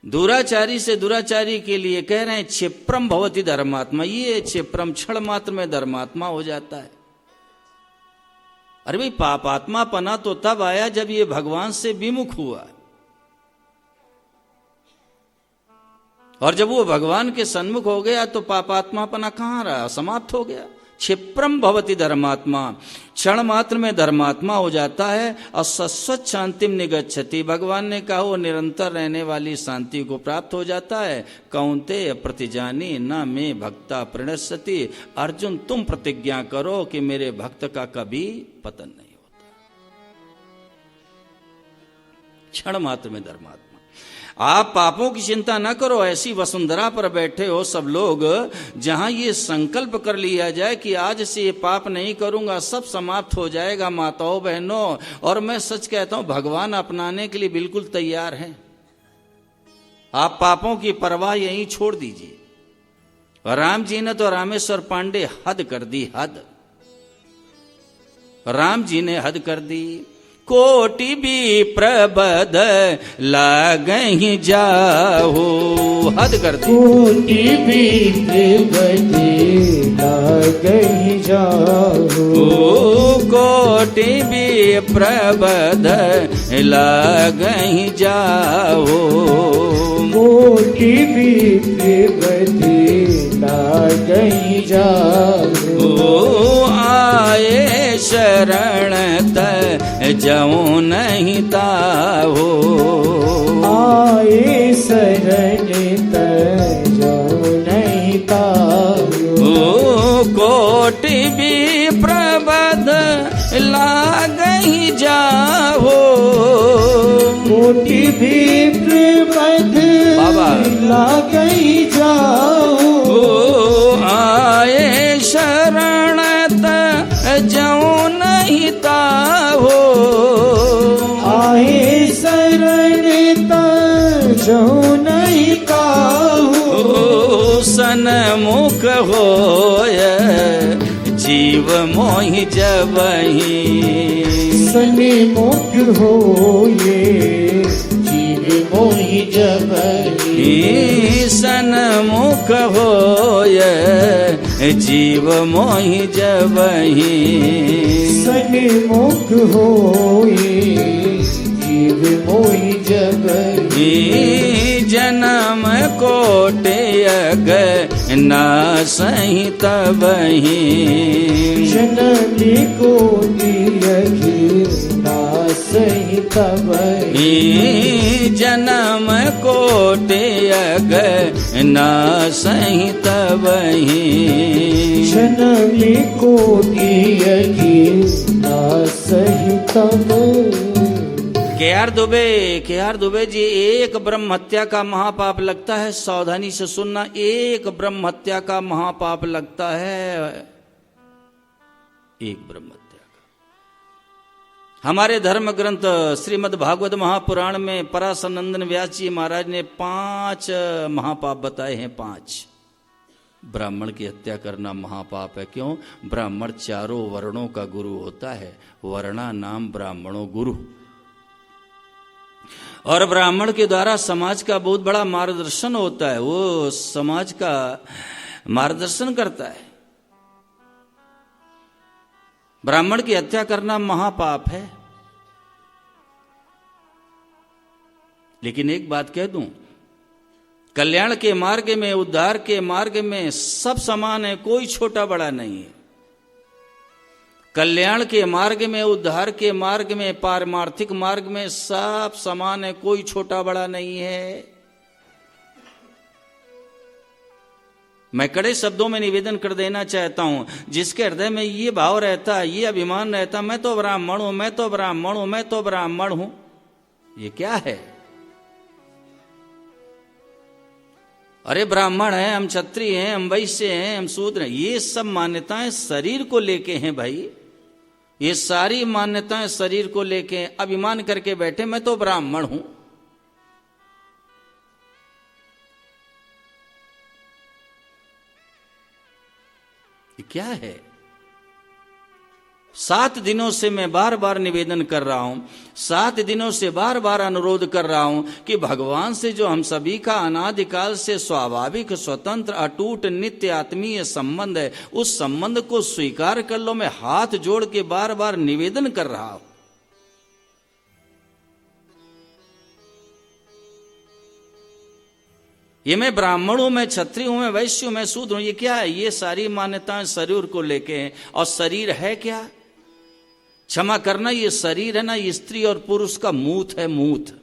दुराचारी से दुराचारी के लिए कह रहे हैं क्षिप्रम भवति धर्मात्मा, ये क्षिप्रम क्षण मात्र में धर्मात्मा हो जाता है। अरे भाई पापात्मा पना तो तब आया जब ये भगवान से विमुख हुआ, और जब वो भगवान के सन्मुख हो गया तो पापात्मा पना कहां रहा, समाप्त हो गया। क्षिप्रम भवति धर्मात्मा, क्षण मात्र में धर्मात्मा हो जाता है। और शाश्वत शांतिम निगच्छति, भगवान ने कहा वो निरंतर रहने वाली शांति को प्राप्त हो जाता है। कौन्तेय प्रतिजानी न में भक्ता प्रणश्यति, अर्जुन तुम प्रतिज्ञा करो कि मेरे भक्त का कभी पतन नहीं होता। क्षण मात्र में धर्मात्मा। आप पापों की चिंता न करो, ऐसी वसुंधरा पर बैठे हो सब लोग, जहां ये संकल्प कर लिया जाए कि आज से ये पाप नहीं करूंगा, सब समाप्त हो जाएगा। माताओं बहनों, और मैं सच कहता हूं भगवान अपनाने के लिए बिल्कुल तैयार हैं। आप पापों की परवाह यहीं छोड़ दीजिए। राम जी ने तो रामेश्वर पांडे हद कर दी, हद। राम जी ने हद कर दी। कोटि भी प्रबद लागहि जाहो, हद कर दी। कोटि भी प्रबद लागहि जाहो, कोटि भी प्रबद लागहि जाहो, कोटि भी प्रबद लागहि जाहो। आए शरण जऊं नहीं ताहो, आए शरण जऊं नहीं ताहो। कोटि भी प्रबद लागहि जाहो, कोटि भी प्रबद लागहि जाहो। आए शरण जऊं नहीं ताहो, आए शरण जऊं नहीं ताहो। सन्मुख होय जीव मोहि जबहि, सन्मुख होए जीव मोहि जबहि। सन्मुख होय जीव मोहि जबहि, सन्मुख होए जीव मोहि जबहि। जन्म कोटि अग नासहि तबहि, जन्म कोटि अग नासहि तबहि। जन्म कोटि अग नासहि तबहि, जन्म कोटि अग नासहि तबहि। के आर दुबे जी, एक ब्रह्म हत्या का महापाप लगता है, सावधानी से सुनना, एक ब्रह्म हत्या का महापाप लगता है, एक ब्रह्म हत्या का। हमारे धर्म ग्रंथ श्रीमद् भागवत महापुराण में पराशरनंदन व्यास जी महाराज ने 5 महापाप बताए हैं। 5 ब्राह्मण की हत्या करना महापाप है। क्यों? ब्राह्मण चारों वर्णों का गुरु होता है, वर्णा नाम ब्राह्मणों गुरु, और ब्राह्मण के द्वारा समाज का बहुत बड़ा मार्गदर्शन होता है, वो समाज का मार्गदर्शन करता है। ब्राह्मण की हत्या करना महापाप है। लेकिन एक बात कह दूं, कल्याण के मार्ग में, उद्धार के मार्ग में सब समान है, कोई छोटा बड़ा नहीं है। कल्याण के मार्ग में, उद्धार के मार्ग में, पारमार्थिक मार्ग में सब समान है, कोई छोटा बड़ा नहीं है। मैं कड़े शब्दों में निवेदन कर देना चाहता हूं, जिसके हृदय में ये भाव रहता है, ये अभिमान रहता, मैं तो ब्राह्मण हूं, मैं तो ब्राह्मण हूं, मैं तो ब्राह्मण हूं, ये क्या है? अरे ब्राह्मण है, हम क्षत्रिय हैं, हम वैश्य हैं, हम शूद्र हैं, ये सब मान्यताएं शरीर को लेके हैं भाई। ये सारी मान्यताएं शरीर को लेके अभिमान करके बैठे, मैं तो ब्राह्मण हूं। ये क्या है? 7 दिनों से मैं बार बार निवेदन कर रहा हूं, 7 दिनों से बार बार अनुरोध कर रहा हूं कि भगवान से जो हम सभी का अनादिकाल से स्वाभाविक, स्वतंत्र, अटूट, नित्य आत्मीय संबंध है, उस संबंध को स्वीकार कर लो। मैं हाथ जोड़ के बार बार निवेदन कर रहा हूं। ये मैं ब्राह्मण हूं, मैं क्षत्रिय हूं, मैं वैश्य हूं, मैं शूद्र हूं, ये क्या है? ये सारी मान्यताएं शरीर को लेके हैं। और शरीर है क्या? क्षमा करना, ये शरीर है ना, ये स्त्री और पुरुष का मूत्र है, मूत्र।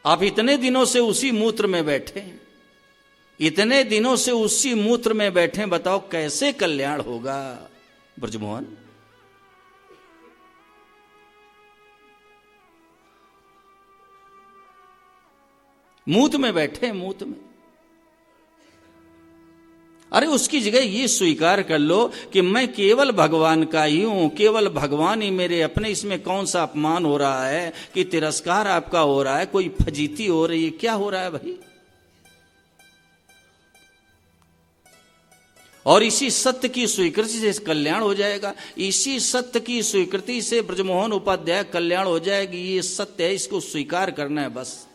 आप इतने दिनों से उसी मूत्र में बैठे, इतने दिनों से उसी मूत्र में बैठे, बताओ कैसे कल्याण होगा? ब्रजमोहन, मूत में बैठे, मूत में। अरे उसकी जगह ये स्वीकार कर लो कि मैं केवल भगवान का ही हूं, केवल भगवान ही मेरे अपने। इसमें कौन सा अपमान हो रहा है कि तिरस्कार आपका हो रहा है, कोई फजीती हो रही है? क्या हो रहा है भाई? और इसी सत्य की स्वीकृति से कल्याण हो जाएगा। इसी सत्य की स्वीकृति से ब्रजमोहन उपाध्याय कल्याण हो जाएगी। ये सत्य है, इसको स्वीकार करना है बस।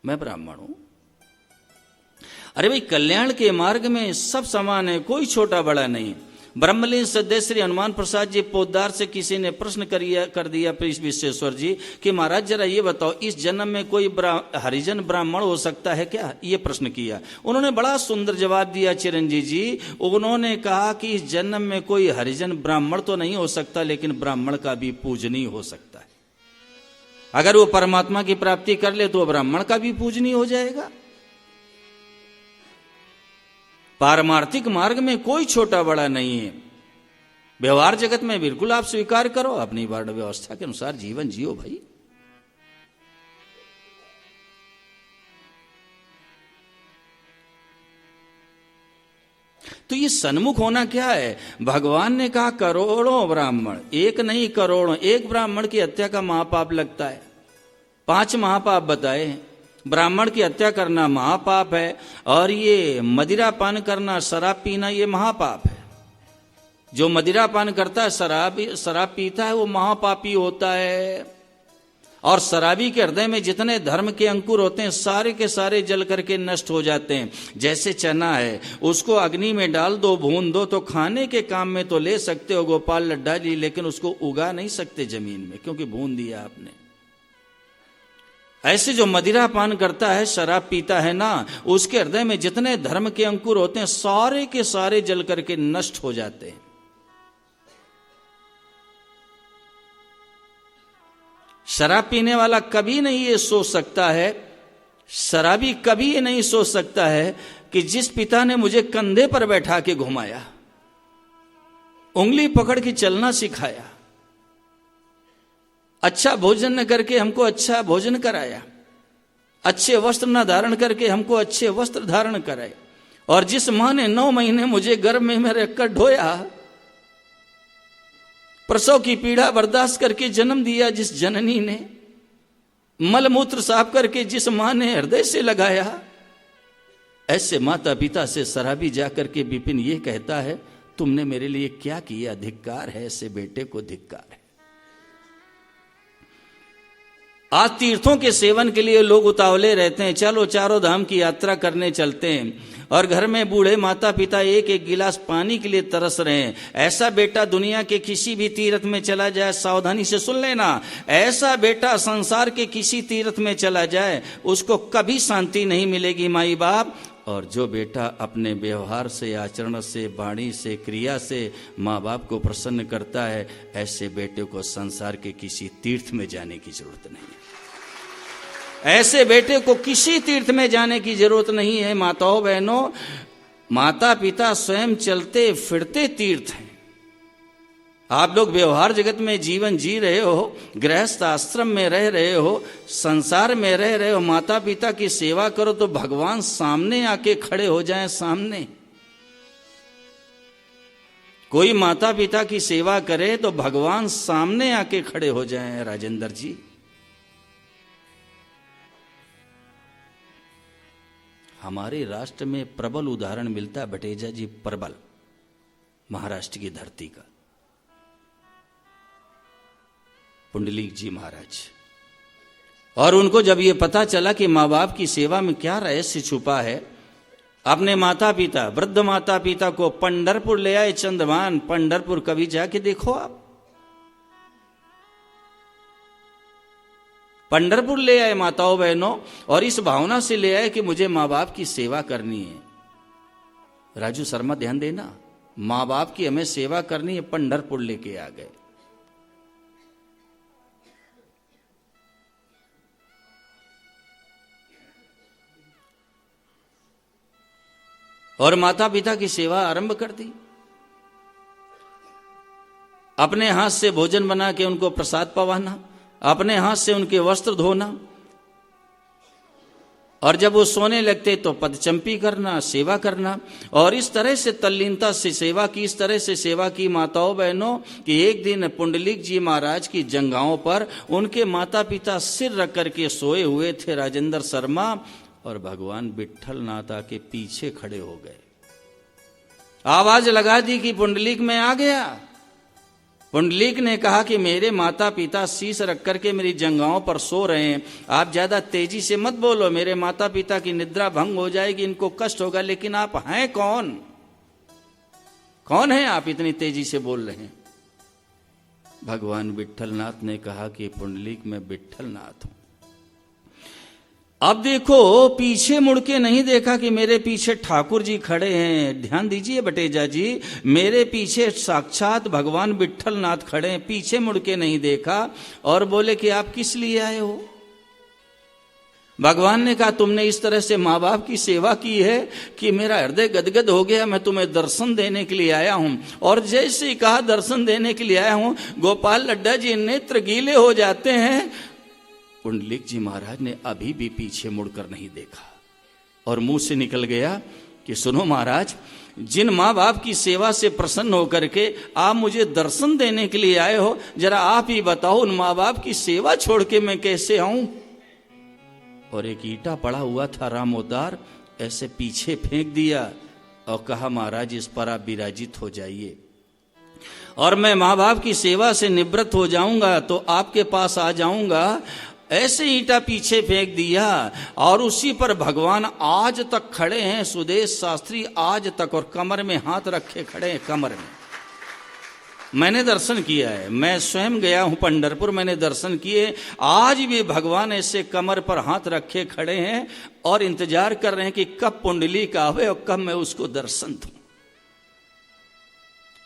मैं ब्राह्मण हूं। अरे भाई, कल्याण के मार्ग में सब समान है, कोई छोटा बड़ा नहीं। ब्रह्मलीन सदैव श्री हनुमान प्रसाद जी पोद्दार से किसी ने प्रश्न कर दिया विश्वेश्वर जी कि महाराज जरा ये बताओ, इस जन्म में कोई हरिजन ब्राह्मण हो सकता है क्या? ये प्रश्न किया। उन्होंने बड़ा सुंदर जवाब दिया चिरंजीव जी। उन्होंने कहा कि इस जन्म में कोई हरिजन ब्राह्मण तो नहीं हो सकता, लेकिन ब्राह्मण का भी पूजनीय हो सकता है। अगर वो परमात्मा की प्राप्ति कर ले तो वो ब्राह्मण का भी पूजनीय हो जाएगा। पारमार्थिक मार्ग में कोई छोटा बड़ा नहीं है। व्यवहार जगत में बिल्कुल आप स्वीकार करो, अपनी वर्ण व्यवस्था के अनुसार जीवन जियो भाई। तो ये सन्मुख होना क्या है? भगवान ने कहा करोड़ों ब्राह्मण, एक नहीं करोड़ों। एक ब्राह्मण की हत्या का महापाप लगता है। 5 महापाप बताए। ब्राह्मण की हत्या करना महापाप है, और ये मदिरा पान करना, शराब पीना, ये महापाप है। जो मदिरा पान करता है, शराब पीता है, वो महापापी होता है। और शराबी के हृदय में जितने धर्म के अंकुर होते हैं, सारे के सारे जल करके नष्ट हो जाते हैं। जैसे चना है, उसको अग्नि में डाल दो, भून दो, तो खाने के काम में तो ले सकते हो, गोपाल लड्डा जी, लेकिन उसको उगा नहीं सकते जमीन में, क्योंकि भून दिया आपने। ऐसे जो मदिरा पान करता है, शराब पीता है ना, उसके हृदय में जितने धर्म के अंकुर होते हैं, सारे के सारे जल करके नष्ट हो जाते हैं। शराब पीने वाला कभी नहीं ये सोच सकता है, शराबी कभी ये नहीं सोच सकता है कि जिस पिता ने मुझे कंधे पर बैठा के घुमाया, उंगली पकड़ के चलना सिखाया, अच्छा भोजन न करके हमको अच्छा भोजन कराया, अच्छे वस्त्र न धारण करके हमको अच्छे वस्त्र धारण कराए, और जिस मां ने 9 महीने मुझे गर्भ में रखकर ढोया, प्रसव की पीड़ा बर्दाश्त करके जन्म दिया जिस जननी ने, मलमूत्र साफ करके जिस मां ने हृदय से लगाया, ऐसे माता पिता से शराबी जाकर के विपिन ये कहता है, तुमने मेरे लिए क्या किया? धिक्कार है, ऐसे बेटे को धिक्कार है। आज तीर्थों के सेवन के लिए लोग उतावले रहते हैं, चलो चारों धाम की यात्रा करने चलते हैं, और घर में बूढ़े माता पिता एक एक गिलास पानी के लिए तरस रहे हैं। ऐसा बेटा दुनिया के किसी भी तीर्थ में चला जाए, सावधानी से सुन लेना, ऐसा बेटा संसार के किसी तीर्थ में चला जाए, उसको कभी शांति नहीं मिलेगी माई बाप। और जो बेटा अपने व्यवहार से, आचरण से, वाणी से, क्रिया से माँ बाप को प्रसन्न करता है, ऐसे बेटे को संसार के किसी तीर्थ में जाने की जरूरत नहीं है। ऐसे बेटे को किसी तीर्थ में जाने की जरूरत नहीं है। माताओं बहनों, माता पिता स्वयं चलते फिरते तीर्थ हैं। आप लोग व्यवहार जगत में जीवन जी रहे हो, गृहस्थ आश्रम में रह रहे हो, संसार में रह रहे हो, माता पिता की सेवा करो तो भगवान सामने आके खड़े हो जाएं। सामने कोई माता पिता की सेवा करे तो भगवान सामने आके खड़े हो जाएं। राजेंद्र जी, हमारे राष्ट्र में प्रबल उदाहरण मिलता है बटेजा जी प्रबल, महाराष्ट्र की धरती का, पुंडलीक जी महाराज। और उनको जब ये पता चला कि माँ बाप की सेवा में क्या रहस्य छुपा है, अपने माता पिता, वृद्ध माता पिता को पंढरपुर ले आए चंद्रभान। पंढरपुर कभी जाके देखो आप, पंढरपुर ले आए माताओं बहनों, और इस भावना से ले आए कि मुझे माँ बाप की सेवा करनी है। राजू शर्मा ध्यान देना, माँ बाप की हमें सेवा करनी है, पंढरपुर लेके आ गए। और माता पिता की सेवा आरंभ कर दी। अपने हाथ से भोजन बना के उनको प्रसाद पवाना, अपने हाथ से उनके वस्त्र धोना, और जब वो सोने लगते तो पदचंपी करना, सेवा करना। और इस तरह से तल्लीनता से सेवा की, इस तरह से सेवा की माताओं बहनों कि एक दिन पुंडलीक जी महाराज की जंघाओं पर उनके माता पिता सिर रख करके सोए हुए थे, राजेंद्र शर्मा, और भगवान विट्ठल नाथ आके पीछे खड़े हो गए। आवाज लगा दी कि पुंडलीक में आ गया। पुंडलीक ने कहा कि मेरे माता पिता शीश रख करके मेरी जंघाओं पर सो रहे हैं, आप ज्यादा तेजी से मत बोलो, मेरे माता पिता की निद्रा भंग हो जाएगी, इनको कष्ट होगा। लेकिन आप हैं कौन? कौन है आप, इतनी तेजी से बोल रहे हैं? भगवान विट्ठलनाथ ने कहा कि पुंडलीक में विट्ठलनाथ हूं। अब देखो, पीछे मुड़ के नहीं देखा कि मेरे पीछे ठाकुर जी खड़े हैं। ध्यान दीजिए बटेजा जी, मेरे पीछे साक्षात भगवान विट्ठलनाथ खड़े हैं, पीछे मुड़ के नहीं देखा। और बोले कि आप किस लिए आए हो? भगवान ने कहा तुमने इस तरह से माँ बाप की सेवा की है कि मेरा हृदय गदगद हो गया, मैं तुम्हें दर्शन देने के लिए आया हूं। और जैसे ही कहा दर्शन देने के लिए आया हूं, गोपाल लड्डा जी नेत्र गीले हो जाते हैं। पुंडलीक जी महाराज ने अभी भी पीछे मुड़कर नहीं देखा और मुंह से निकल गया कि सुनो महाराज, जिन माँ बाप की सेवा से प्रसन्न होकर के आप मुझे दर्शन देने के लिए आए हो, जरा आप ही बताओ उन माँ बाप की सेवा छोड़ के मैं कैसे आऊं? और एक ईंटा पड़ा हुआ था रामोदार, ऐसे पीछे फेंक दिया और कहा महाराज इस पर आप विराजित हो जाइए, और मैं माँ बाप की सेवा से निवृत्त हो जाऊंगा तो आपके पास आ जाऊंगा। ऐसे ईंटा पीछे फेंक दिया और उसी पर भगवान आज तक खड़े हैं, सुदेश शास्त्री आज तक, और कमर में हाथ रखे खड़े हैं, कमर में। मैंने दर्शन किया है, मैं स्वयं गया हूं पंढरपुर, मैंने दर्शन किए। आज भी भगवान ऐसे कमर पर हाथ रखे खड़े हैं और इंतजार कर रहे हैं कि कब पुंडलीक आवे और कब मैं उसको दर्शन दूं।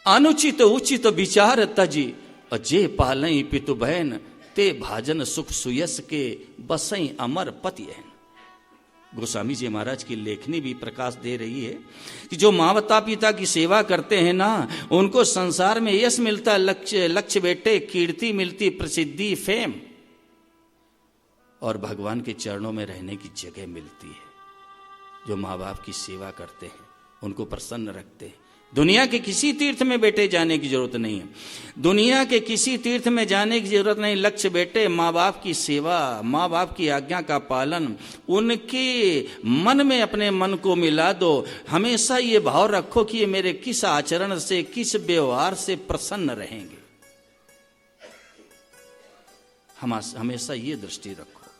अनुचित उचित विचार तजी अजय पालई पितु बहन, ते भाजन सुख सुयस के बसई अमर पति है। गोस्वामी जी महाराज की लेखनी भी प्रकाश दे रही है कि जो माता पिता की सेवा करते हैं ना, उनको संसार में यश मिलता है, लक्ष्य बेटे, कीर्ति मिलती, प्रसिद्धि, फेम, और भगवान के चरणों में रहने की जगह मिलती है। जो माँ बाप की सेवा करते हैं उनको प्रसन्न रखते हैं। दुनिया के किसी तीर्थ में बेटे जाने की जरूरत नहीं है, दुनिया के किसी तीर्थ में जाने की जरूरत नहीं। लक्ष्य बेटे माँ बाप की सेवा, माँ बाप की आज्ञा का पालन, उनके मन में अपने मन को मिला दो। हमेशा ये भाव रखो कि ये मेरे किस आचरण से, किस व्यवहार से प्रसन्न रहेंगे। हम हमेशा ये दृष्टि रखो,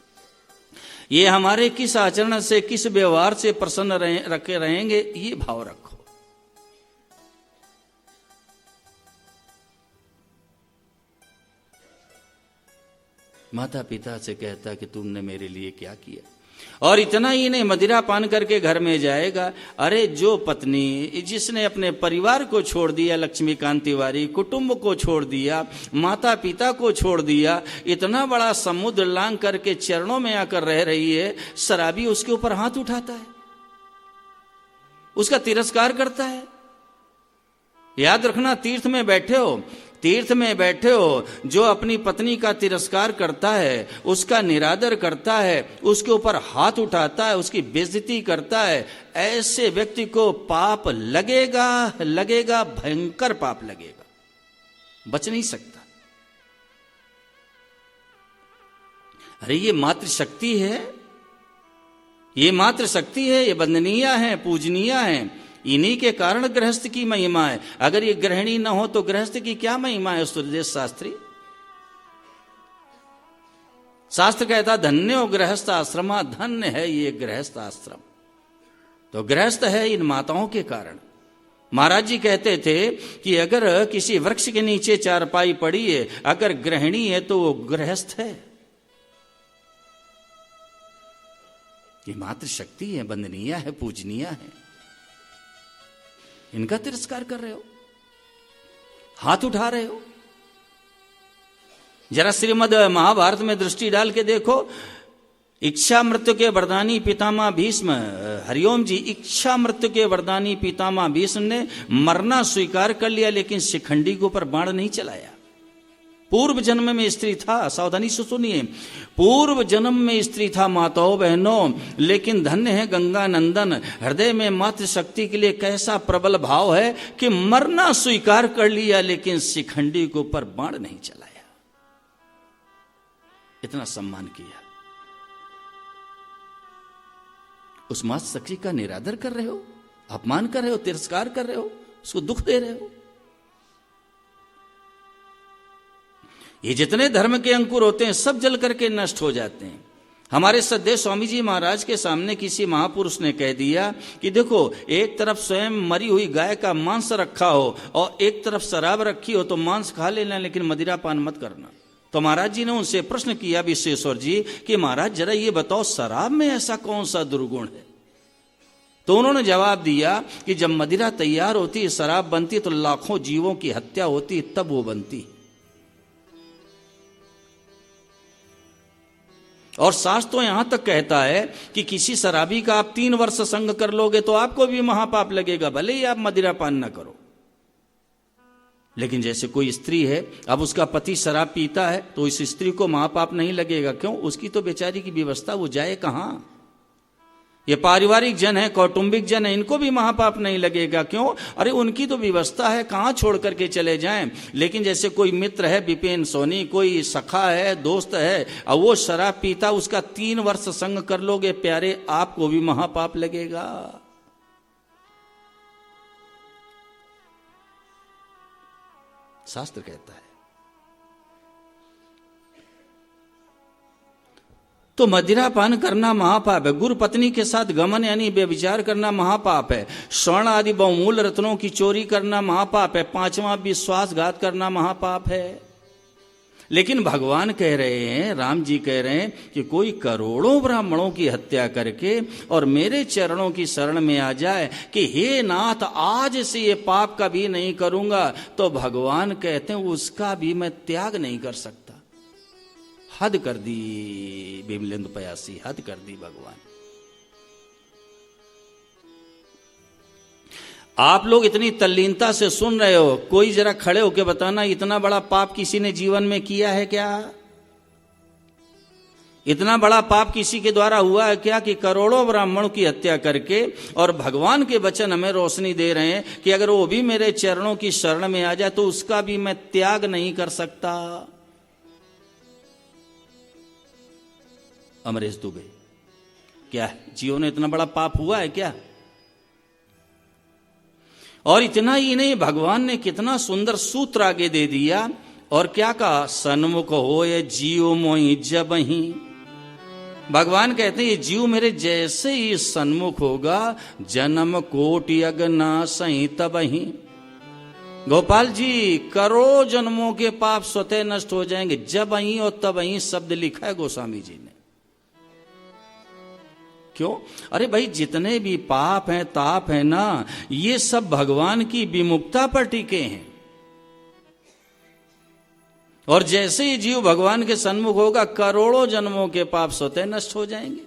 ये हमारे किस आचरण से, किस व्यवहार से प्रसन्न रहेंगे, ये भाव रखो। माता पिता से कहता कि तुमने मेरे लिए क्या किया। और इतना ही नहीं, मदिरा पान करके घर में जाएगा। अरे जो पत्नी जिसने अपने परिवार को छोड़ दिया, लक्ष्मीकांत तिवारी, कुटुंब को छोड़ दिया, माता पिता को छोड़ दिया, इतना बड़ा समुद्र लांग करके चरणों में आकर रह रही है, शराबी उसके ऊपर हाथ उठाता है, उसका तिरस्कार करता है। याद रखना, तीर्थ में बैठे हो, तीर्थ में बैठे हो, जो अपनी पत्नी का तिरस्कार करता है, उसका निरादर करता है, उसके ऊपर हाथ उठाता है, उसकी बेइज्जती करता है, ऐसे व्यक्ति को पाप लगेगा, लगेगा, भयंकर पाप लगेगा, बच नहीं सकता। अरे ये मातृशक्ति है, ये मात्र शक्ति है, ये वंदनीय है, पूजनीय है। इन्हीं के कारण गृहस्थ की महिमा है। अगर ये गृहिणी न हो तो गृहस्थ की क्या महिमा है? सूर्यदेश शास्त्री शास्त्र कहता धन्य हो गृहस्थ आश्रमा, धन्य है ये गृहस्थ आश्रम। तो गृहस्थ है इन माताओं के कारण। महाराज जी कहते थे कि अगर किसी वृक्ष के नीचे चारपाई पड़ी है, अगर गृहिणी है तो वो गृहस्थ है। ये मात्र शक्ति है, वंदनीय है, पूजनीय है। इनका तिरस्कार कर रहे हो, हाथ उठा रहे हो। जरा श्रीमद् महाभारत में दृष्टि डाल के देखो। इच्छा मृत्यु के वरदानी पितामह भीष्म, हरिओम जी, इच्छा मृत्यु के वरदानी पितामह भीष्म ने मरना स्वीकार कर लिया, लेकिन शिखंडी के ऊपर बाण नहीं चलाया। पूर्व जन्म में स्त्री था, सावधानी से सुनिए, पूर्व जन्म में स्त्री था माताओं बहनों, लेकिन धन्य है गंगा नंदन। हृदय में मातृ शक्ति के लिए कैसा प्रबल भाव है कि मरना स्वीकार कर लिया, लेकिन शिखंडी के ऊपर बाण नहीं चलाया। इतना सम्मान किया। उस मातृ शक्ति का निरादर कर रहे हो, अपमान कर रहे हो, तिरस्कार कर रहे हो, उसको दुख दे रहे हो। ये जितने धर्म के अंकुर होते हैं सब जल करके नष्ट हो जाते हैं। हमारे सद्य स्वामी जी महाराज के सामने किसी महापुरुष ने कह दिया कि देखो, एक तरफ स्वयं मरी हुई गाय का मांस रखा हो और एक तरफ शराब रखी हो, तो मांस खा लेना लेकिन मदिरा पान मत करना। तो महाराज जी ने उनसे प्रश्न किया विश्वेश्वर जी कि महाराज जरा ये बताओ, शराब में ऐसा कौन सा दुर्गुण है? तो उन्होंने जवाब दिया कि जब मदिरा तैयार होती है, शराब बनती, तो लाखों जीवों की हत्या होती, तब वो बनती। और शास्त्र तो यहां तक कहता है कि किसी शराबी का आप 3 वर्ष संग कर लोगे तो आपको भी महापाप लगेगा, भले ही आप मदिरा पान न करो। लेकिन जैसे कोई स्त्री है, अब उसका पति शराब पीता है, तो इस स्त्री को महापाप नहीं लगेगा। क्यों? उसकी तो बेचारी की व्यवस्था, वो जाए कहां? ये पारिवारिक जन है, कौटुंबिक जन है, इनको भी महापाप नहीं लगेगा। क्यों? अरे उनकी तो व्यवस्था है, कहां छोड़ करके चले जाएं। लेकिन जैसे कोई मित्र है, विपिन सोनी, कोई सखा है, दोस्त है, और वो शराब पीता, उसका 3 वर्ष संग कर लोगे प्यारे, आपको भी महापाप लगेगा। शास्त्र कहता है। तो मदिरा पान करना महापाप है। गुरु पत्नी के साथ गमन यानी व्यभिचार करना महापाप है। स्वर्ण आदि बहुमूल्य रत्नों की चोरी करना महापाप है। 5वां विश्वासघात करना महापाप है। लेकिन भगवान कह रहे हैं, राम जी कह रहे हैं कि कोई करोड़ों ब्राह्मणों की हत्या करके और मेरे चरणों की शरण में आ जाए कि हे नाथ आज से ये पाप कभी नहीं करूंगा, तो भगवान कहते हैं उसका भी मैं त्याग नहीं कर सकता। हद कर दी बिमलेंदु पयासी, हद कर दी भगवान। आप लोग इतनी तल्लीनता से सुन रहे हो, कोई जरा खड़े होकर बताना इतना बड़ा पाप किसी ने जीवन में किया है क्या? इतना बड़ा पाप किसी के द्वारा हुआ है क्या कि करोड़ों ब्राह्मणों की हत्या करके, और भगवान के वचन हमें रोशनी दे रहे हैं कि अगर वो भी मेरे चरणों की शरण में आ जाए तो उसका भी मैं त्याग नहीं कर सकता। अमरेश दुबे, क्या जीवन में इतना बड़ा पाप हुआ है क्या? और इतना ही नहीं, भगवान ने कितना सुंदर सूत्र आगे दे दिया और क्या कहा? सन्मुख हो ये जीव मोहि जब ही। भगवान कहते हैं ये जीव मेरे जैसे ही सन्मुख होगा, जन्म कोटि अगना सही तब ही। गोपाल जी, करोड़ों जन्मों के पाप स्वतः नष्ट हो जाएंगे, जब ही और तब ही शब्द लिखा है गोस्वामी जी ने। क्यों? अरे भाई, जितने भी पाप हैं, ताप हैं ना, ये सब भगवान की विमुक्ता पर टिके हैं। और जैसे ही जीव भगवान के सन्मुख होगा, करोड़ों जन्मों के पाप स्वतः नष्ट हो जाएंगे।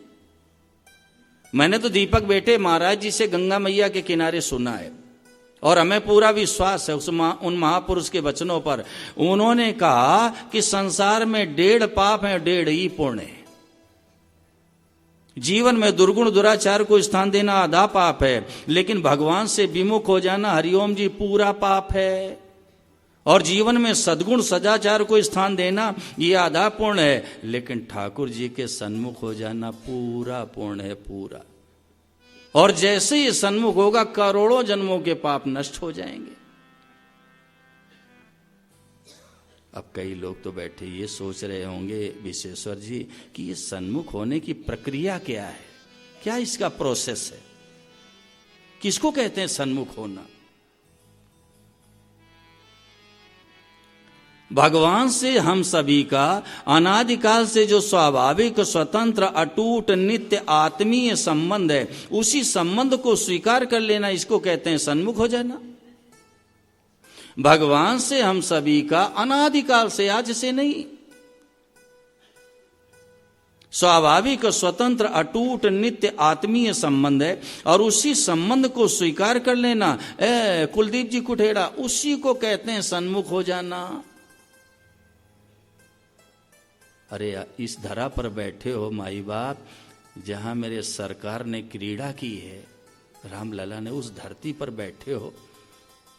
मैंने तो दीपक बेटे महाराज जी से गंगा मैया के किनारे सुना है, और हमें पूरा विश्वास है उन महापुरुष के वचनों पर। उन्होंने कहा कि संसार में 1.5 पाप है, 1.5 ही पुण्य है। जीवन में दुर्गुण दुराचार को स्थान देना आधा पाप है, लेकिन भगवान से विमुख हो जाना, हरिओम जी, पूरा पाप है। और जीवन में सद्गुण सदाचार को स्थान देना ये आधा पूर्ण है, लेकिन ठाकुर जी के सन्मुख हो जाना पूरा पूर्ण है, पूरा। और जैसे ही सन्मुख होगा करोड़ों जन्मों के पाप नष्ट हो जाएंगे। अब कई लोग तो बैठे ये सोच रहे होंगे विश्वेश्वर जी कि ये सन्मुख होने की प्रक्रिया क्या है, क्या इसका प्रोसेस है, किसको कहते हैं सन्मुख होना। भगवान से हम सभी का अनादिकाल से जो स्वाभाविक स्वतंत्र अटूट नित्य आत्मीय संबंध है, उसी संबंध को स्वीकार कर लेना, इसको कहते हैं सन्मुख हो जाना। भगवान से हम सभी का अनादिकाल से, आज से नहीं, स्वाभाविक स्वतंत्र अटूट नित्य आत्मीय संबंध है, और उसी संबंध को स्वीकार कर लेना, कुलदीप जी कुठेड़ा, उसी को कहते हैं सन्मुख हो जाना। अरे इस धरा पर बैठे हो माई बाप, जहां मेरे सरकार ने क्रीड़ा की है, रामलला ने, उस धरती पर बैठे हो,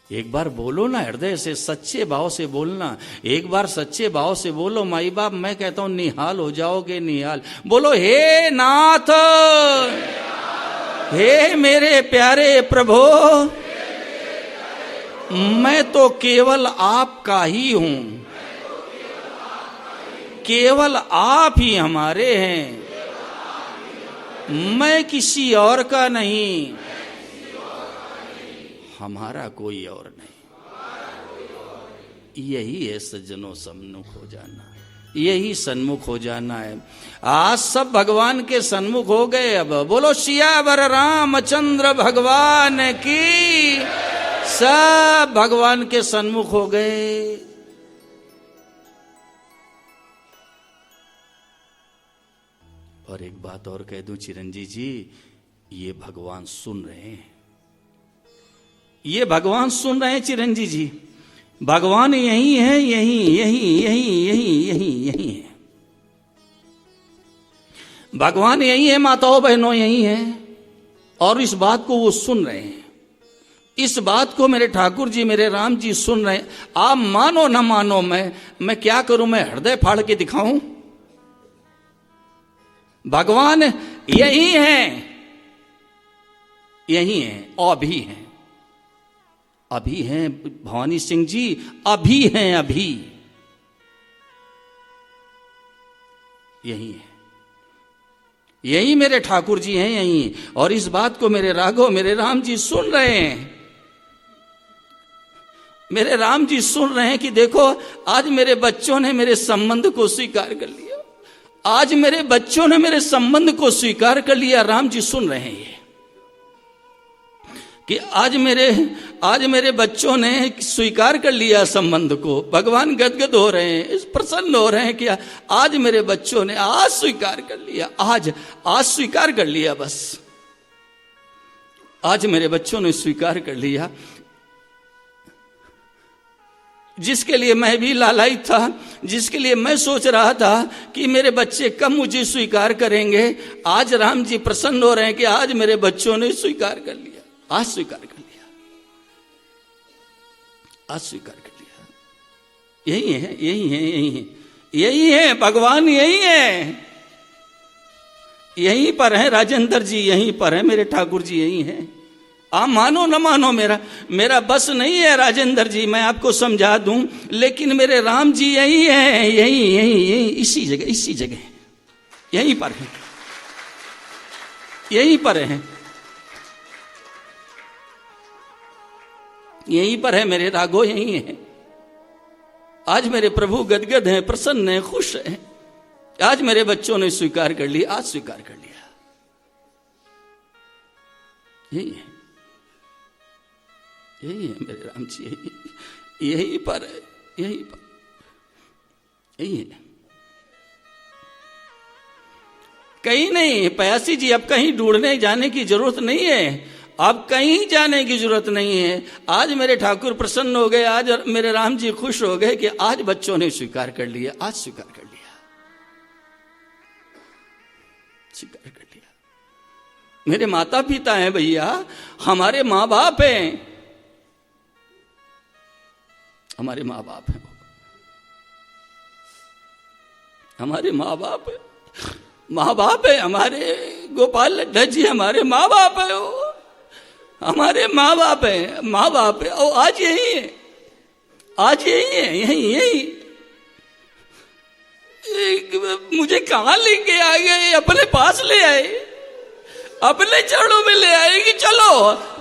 एक बार बोलो ना, हृदय से सच्चे भाव से बोलना, एक बार सच्चे भाव से बोलो माई बाप। मैं कहता हूं निहाल हो जाओगे, निहाल। बोलो हे नाथ, हे मेरे प्यारे प्रभु, मैं तो केवल आपका ही हूं, केवल आप ही हमारे हैं, मैं किसी और का नहीं, हमारा कोई और नहीं। यही है सज्जनों सन्मुख हो जाना, यही सन्मुख हो जाना है। आज सब भगवान के सन्मुख हो गए। अब बोलो सियावर रामचंद्र भगवान की, सब भगवान के सन्मुख हो गए। और एक बात और कह दूं चिरंजी जी, ये भगवान सुन रहे हैं, ये भगवान सुन रहे हैं चिरंजी जी। भगवान यही है, यही यही यही यही यही यही है, भगवान यही है, माताओं बहनों यही है। और इस बात को वो सुन रहे हैं, इस बात को मेरे ठाकुर जी, मेरे राम जी सुन रहे हैं। आप मानो ना मानो, मैं क्या करूं, मैं हृदय फाड़ के दिखाऊं? भगवान यही है, यही है, अभी हैं, अभी हैं भवानी सिंह जी, अभी हैं, अभी यही है, यही मेरे ठाकुर जी हैं, यही। और इस बात को मेरे राघव, मेरे राम जी सुन रहे हैं, मेरे राम जी सुन रहे हैं कि देखो आज मेरे बच्चों ने मेरे संबंध को स्वीकार कर लिया, आज मेरे बच्चों ने मेरे संबंध को स्वीकार कर लिया। राम जी सुन रहे हैं ये कि आज मेरे बच्चों ने स्वीकार कर लिया संबंध को। भगवान गदगद हो रहे हैं, प्रसन्न हो रहे हैं कि आज मेरे बच्चों ने आज स्वीकार कर लिया, आज स्वीकार कर लिया, बस आज मेरे बच्चों ने स्वीकार कर लिया। जिसके लिए मैं भी लालायित था, जिसके लिए मैं सोच रहा था कि मेरे बच्चे कब मुझे स्वीकार करेंगे, आज राम जी प्रसन्न हो रहे हैं कि आज मेरे बच्चों ने स्वीकार कर लिया, आज स्वीकार कर लिया, आज स्वीकार कर लिया। यही है, यही है, यही है, यही है भगवान, यही है, यहीं पर है राजेंद्र जी, यहीं पर है मेरे ठाकुर जी, यही है। आप मानो न मानो, मेरा बस नहीं है राजेंद्र जी, मैं आपको समझा दूं, लेकिन मेरे राम जी यही है, यही यही यही, इसी जगह यहीं पर है, यहीं पर है, यहीं पर है मेरे राघो, यहीं है। आज मेरे प्रभु गदगद हैं, प्रसन्न हैं, खुश हैं। आज मेरे बच्चों ने स्वीकार कर लिया, आज स्वीकार कर लिया, यही है, यही है मेरे राम जी, यही पर है, यही पर, यही है, कहीं नहीं। पयासी जी, अब कहीं ढूंढने जाने की जरूरत नहीं है, अब कहीं जाने की जरूरत नहीं है। आज मेरे ठाकुर प्रसन्न हो गए, आज मेरे राम जी खुश हो गए कि आज बच्चों ने स्वीकार कर लिया, आज स्वीकार कर लिया, स्वीकार कर लिया। मेरे माता पिता हैं भैया, हमारे माँ बाप हैं, हमारे माँ बाप हैं, हमारे माँ बाप है, माँ बाप है हमारे। गोपाल लड्ढा जी हमारे माँ बाप है, वो हमारे माँ बाप है, माँ बाप है। और आज यही है, आज यही है, यही यही मुझे कहाँ लेके आ गए, अपने पास ले आए, अपने चरणों में ले आए कि चलो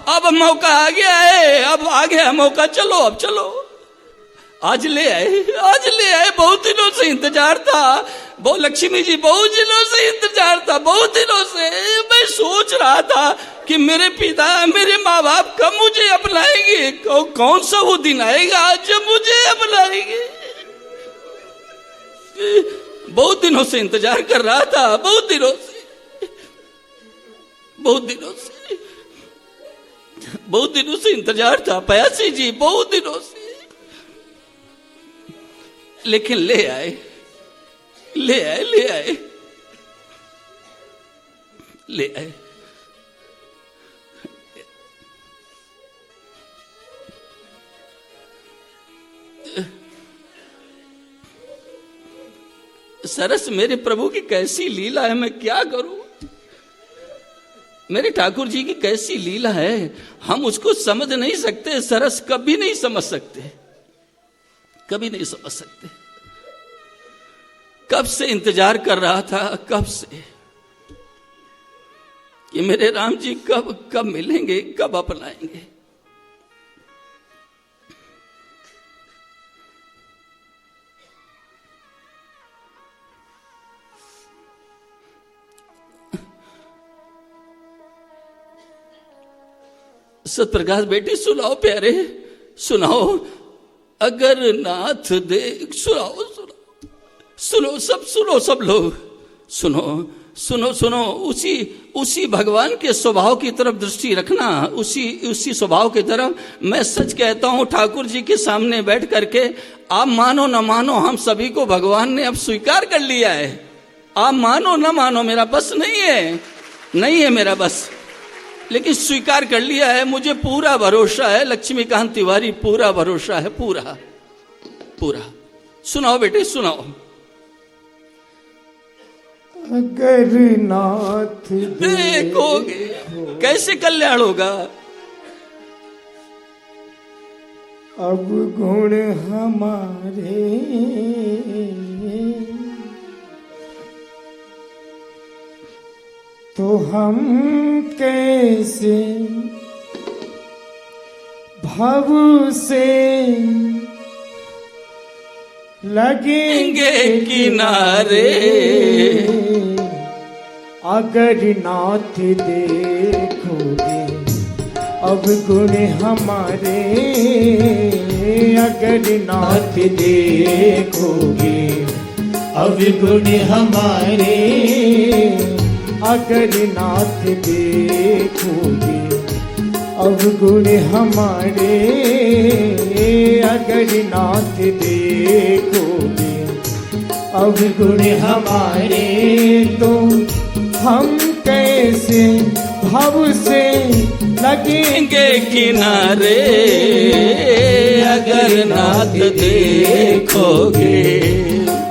अब मौका आ गया है, अब आ गया मौका, चलो अब चलो। आज ले आए, आज ले आए। बहुत दिनों से इंतजार था, बहुत लक्ष्मी जी, बहुत दिनों से इंतजार था, बहुत दिनों से मैं सोच रहा था कि मेरे पिता, मेरे माँ बाप कब मुझे अपनाएंगे, कौन सा वो दिन आएगा जब मुझे अपनाएंगे। बहुत दिनों से इंतजार कर रहा था, बहुत दिनों से, बहुत दिनों से, बहुत दिनों से इंतजार था पयासी जी, बहुत दिनों से। लेकिन ले आए, ले आए, ले आए, ले आए। सरस मेरे प्रभु की कैसी लीला है, मैं क्या करूं। मेरे ठाकुर जी की कैसी लीला है, हम उसको समझ नहीं सकते। सरस कभी नहीं समझ सकते, कभी नहीं समझ सकते। कब से इंतजार कर रहा था, कब से कि मेरे राम जी कब कब मिलेंगे, कब अपनाएंगे। सतप्रकाश बेटी सुनाओ प्यारे, सुनाओ। अगर नाथ दे, सुनाओ सुनाओ, सुनो सब, सुनो सब लोग, सुनो सुनो सुनो। उसी भगवान के स्वभाव की तरफ दृष्टि रखना, उसी स्वभाव की तरफ। मैं सच कहता हूं ठाकुर जी के सामने बैठ करके, आप मानो न मानो, हम सभी को भगवान ने अब स्वीकार कर लिया है। आप मानो न मानो, मेरा बस नहीं है, नहीं है मेरा बस, लेकिन स्वीकार कर लिया है। मुझे पूरा भरोसा है, लक्ष्मीकांत तिवारी, पूरा भरोसा है, पूरा पूरा। सुनाओ बेटे, सुनाओ। अगर नाथ देखोगे कैसे कल्याण होगा। अब गुण हमारे तो हम कैसे भव से लगेंगे किनारे। अगर नाथ देखोगे अब गुण हमारे, अगर नाथ देखोगे अब गुण हमारे, अगर नाथ देखोगे अब गुण हमारे, अगर नाथ देखोगे अब गुण हमारे, तो हम कैसे भव से लगेंगे किनारे। अगर नाथ देखोगे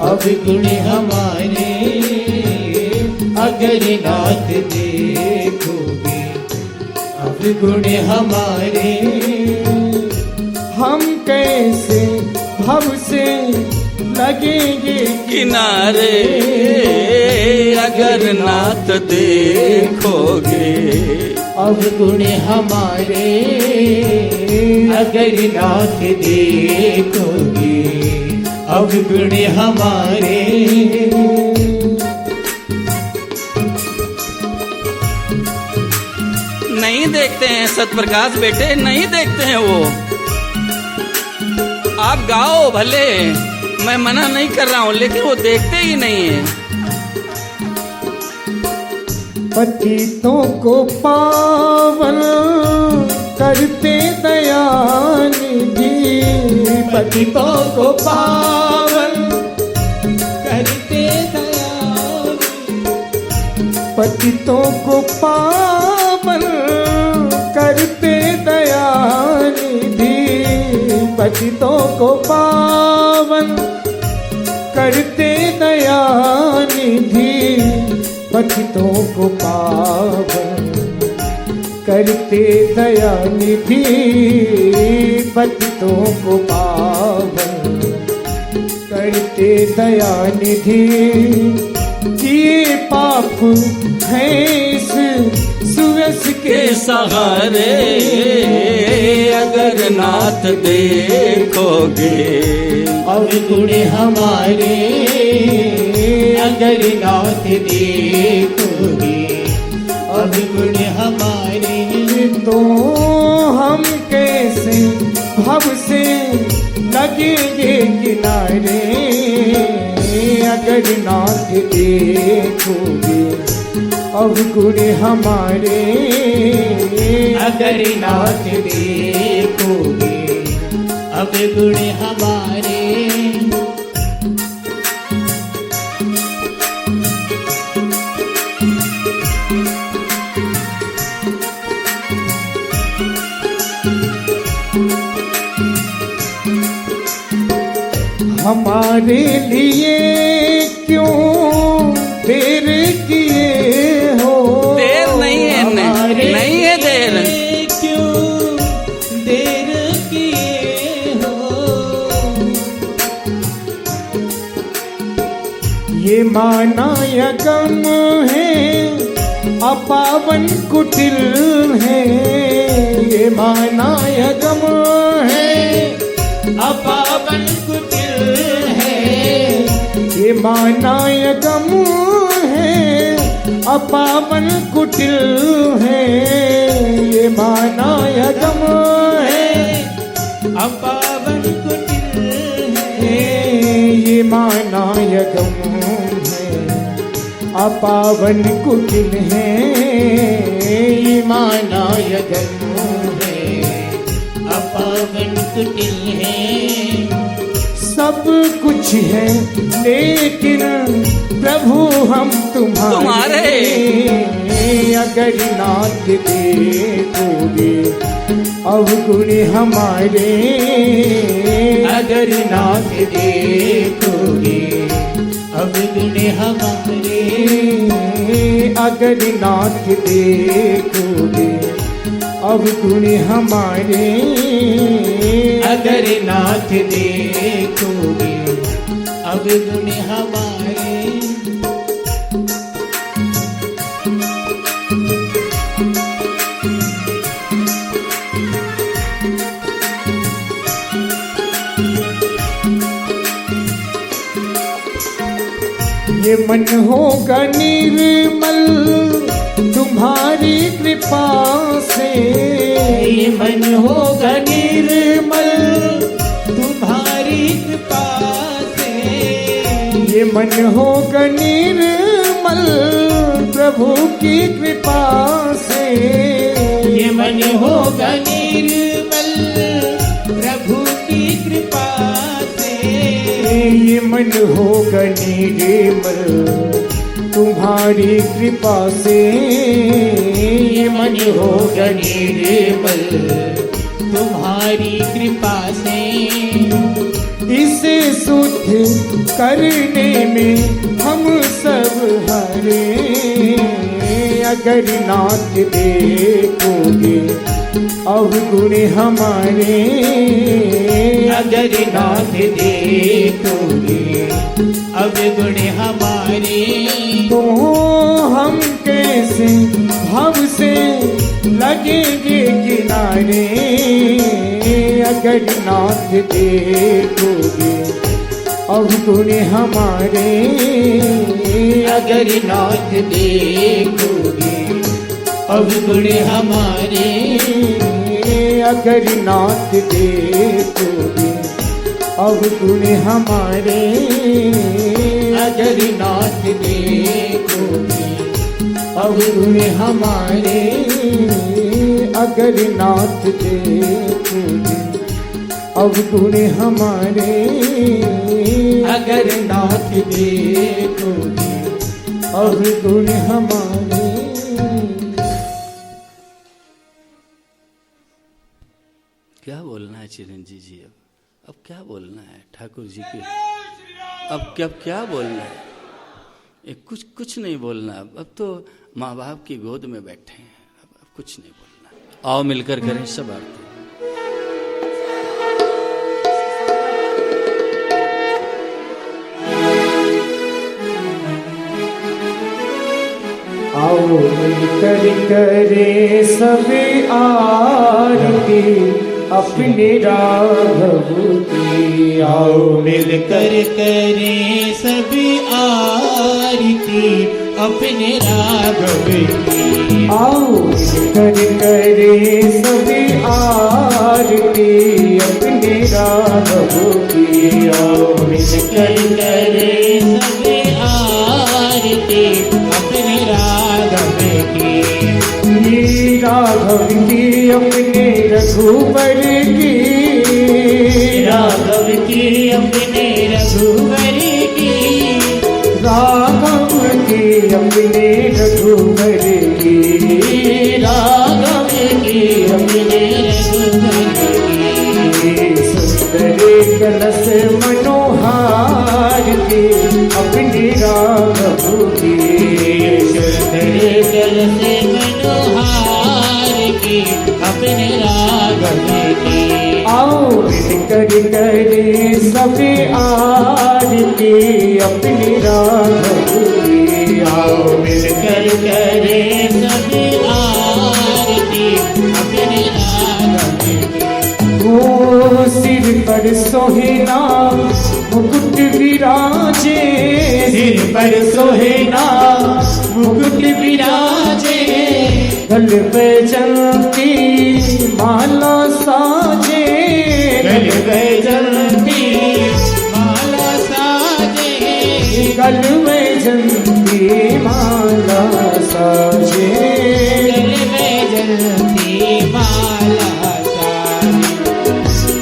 अब गुण हमारे, अगर नाथ देखोगे अब गुण हमारे, हम कैसे भव से लगेंगे किनारे। अगर नाथ देखोगे अब गुण हमारे, अगर नाथ देखोगे अब गुण हमारे। नहीं देखते हैं सतप्रकाश बेटे, नहीं देखते हैं वो। आप गाओ भले, मैं मना नहीं कर रहा हूं, लेकिन वो देखते ही नहीं है। पतितों को पावन करते दयानिधि, पतितों को पावन करते दयानिधि, पतितों को पावन करते दयानिधि, पतितों को करते दया निधि पतितों को पावन करते दया निधि पतितों को पावन करते दया निधि किए पाप हैं इस सुयस के सहारे अगर नाथ देखोगे अवगुण हमारे अगर नाथ देखोगे अवगुण हमारे तो हम कैसे भव से लगेंगे किनारे अगर नाथ देखोगे अवगुण हमारे अगर नाथ देखोगे अवगुण हमारे हमारे लिए क्यों देर किए हो देर नहीं है नहीं है देर क्यों देर किए हो ये माना यगम है अपावन कुटिल है ये माना यगम है अपावन कुटिल है ये माना यगम है अपावन कुटिल है ये माना यगम है अपावन कुटिल है ये माना यगम है अपावन कुटिल है ये माना यगम है अपावन कुटिल है सब कुछ है लेकिन प्रभु हम तुम्हारे अगर नाथ देखोगे अवगुण हमारे अगर नाथ देखोगे अवगुण हमारे अगर नाथ देखोगे अवगुण हमारे अगर नाथ देखोगे अवगुण हमारे ये मन होगा निर्मल तुम्हारी कृपा से ये मन होगा निर्मल तुम्हारी कृपा से ये मन होगा निर्मल प्रभु की कृपा से ये मन होगा निर्मल प्रभु की कृपा से ये मन होगा निर्मल तुम्हारी कृपा से ये मन होगा निर्मल तुम्हारी कृपा से इसे शुद्ध करने में हम सब हरे अगर नाथ देखोगे अवगुण हमारे अगर नाथ देखोगे अवगुण हमारे तो हम कैसे भव से लगेंगे किनारे अगर नाथ देखोगे अवगुण हमारे अगर नाथ देखोगे अवगुण हमारे अगर नाथ देखोगे अवगुण हमारे अगर नाथ देखोगे अवगुण हमारे अगर नाथ देखोगे अवगुण हमारे अगर नाथ देखोगे अवगुण हमारे। क्या बोलना है चिरंजीव जी अब क्या बोलना है ठाकुर जी के अब क्या बोलना है? ये कुछ नहीं बोलना। अब तो माँ बाप की गोद में बैठे हैं, अब कुछ नहीं बोलना। आओ मिलकर करें सब आरती। आओ मिलकर करे सभी आरती अपने राघव की। आओ मिलकर करे सभी आरती अपने राघव की। आओ मिलकर करे सभी आरती अपने राघव की। आओ मिलकर करे सभी आरती अपने राघव की। राघव की अपने रघुवर की। राघव की अपने रघुवर की। राघव की अपने रघुवर की। राघव की अपने रघुवर की। सुंदर कलश मनोहार की अपने राघव की। सुंदर कलश मनोहार की अपने राघव की। आओ मिलकर करे सभी आरती अपने राघव की। आओ मिलकर करे सभी आरती अपने राघव की। वो सिर पर सोहिना मुकुट विराजे। सिर पर सोहिना मुकुट विराजे। गल बैजंती माला साजे। गल बैजंती माला साजे। गल बैजंती माला साजे। गल बैजंती माला साजे।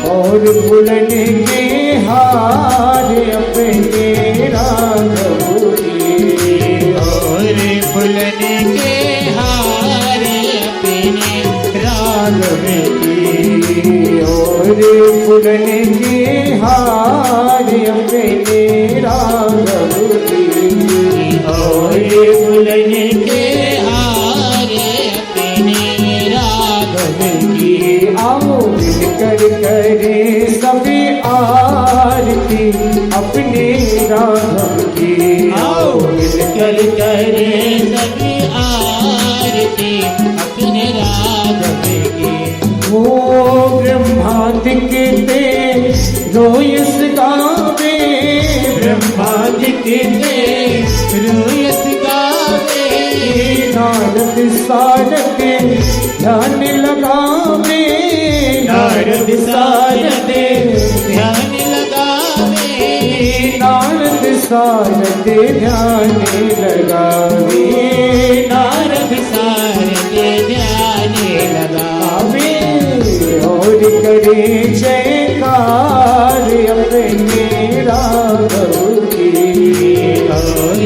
और बुलन के हार अपने राघव की। और बुलन के हार अपने राघव की। और बुलन के हार अपने राघव की। और बुलन के हार अपने राघव की। आओ मिलकर करे सभी आरती अपने राघव की। आओ मिलकर करे सभी आरती अपने राघव की। वो ब्रह्मादिक ते रोयस गावे। ब्रह्मादिक ते रोयस गावे। नारद सारद ध्यान लगावे। नारद सारद ध्यान लगावे। नारद सारद ध्यान लगावे। नारद सारद ध्यान लगावे। और करे जयकार अपने राघव की। और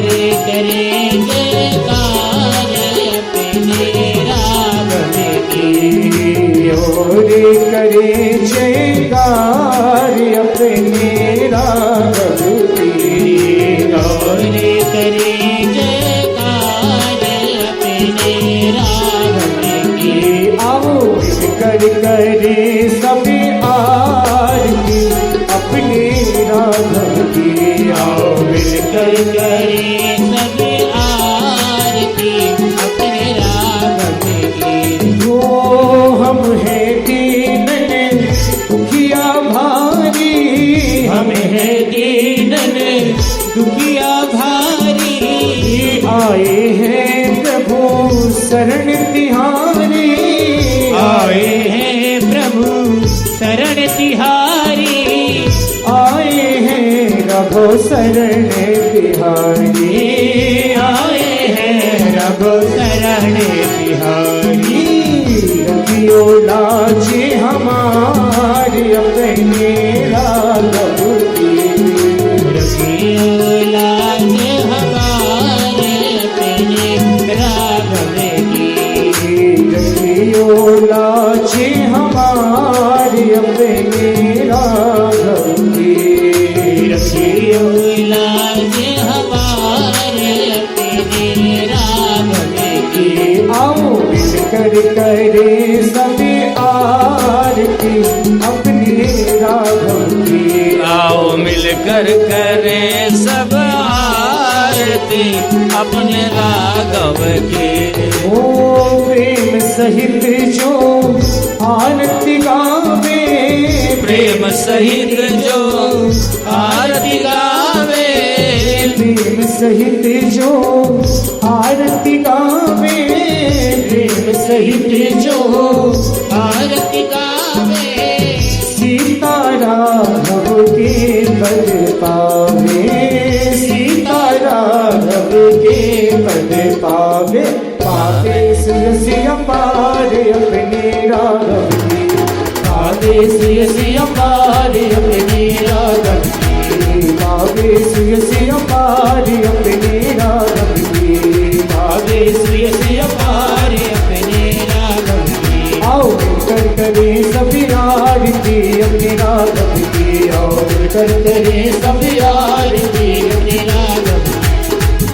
करे जयकार अपने राघव की। और करे जयकार अपने राघव की। और करे जयकार अपने राघव की। आओ मिलकर करे सभी आरती अपने राघव की। आओ मिलकर करे सभी आरती अपने राघव की। वो हम है दीनन दुखिया भारी। हम है दीनन दुखिया भारी। आए हैं प्रभु शरण तिहारी। आए हैं प्रभु शरण तिहारी। आए हैं रघु शरण तिहारी। आए हैं रघु शरण तिहारी। रखियो लाज हमारी अपने राघव की। रखियो लाज हमारे अपने राघव की। रखियो लाज हमारी अपने राघव की। रखियो करे सभी आरती अपने राघव की। आओ मिलकर करे सब आरती अपने राघव की। ओ प्रेम सहित जो आरती गावे, प्रेम सहित जो आरती गावे, प्रेम सहित जो आरती गावे, प्रेम सहित जो आरती गावे, सीता राघव के पद पावे, सीता राघव के पद पावे, पावे सिया पारे अपने राघव की, पावे सिया पारे अपने राघव की, पावे सिया पारे अपने राघव की, पावे सिया पारे अपने राघव की। आओ मिलकर करे सभी आरती अपने राघव की, आओ मिलकर करे सभी आरती अपने राघव की।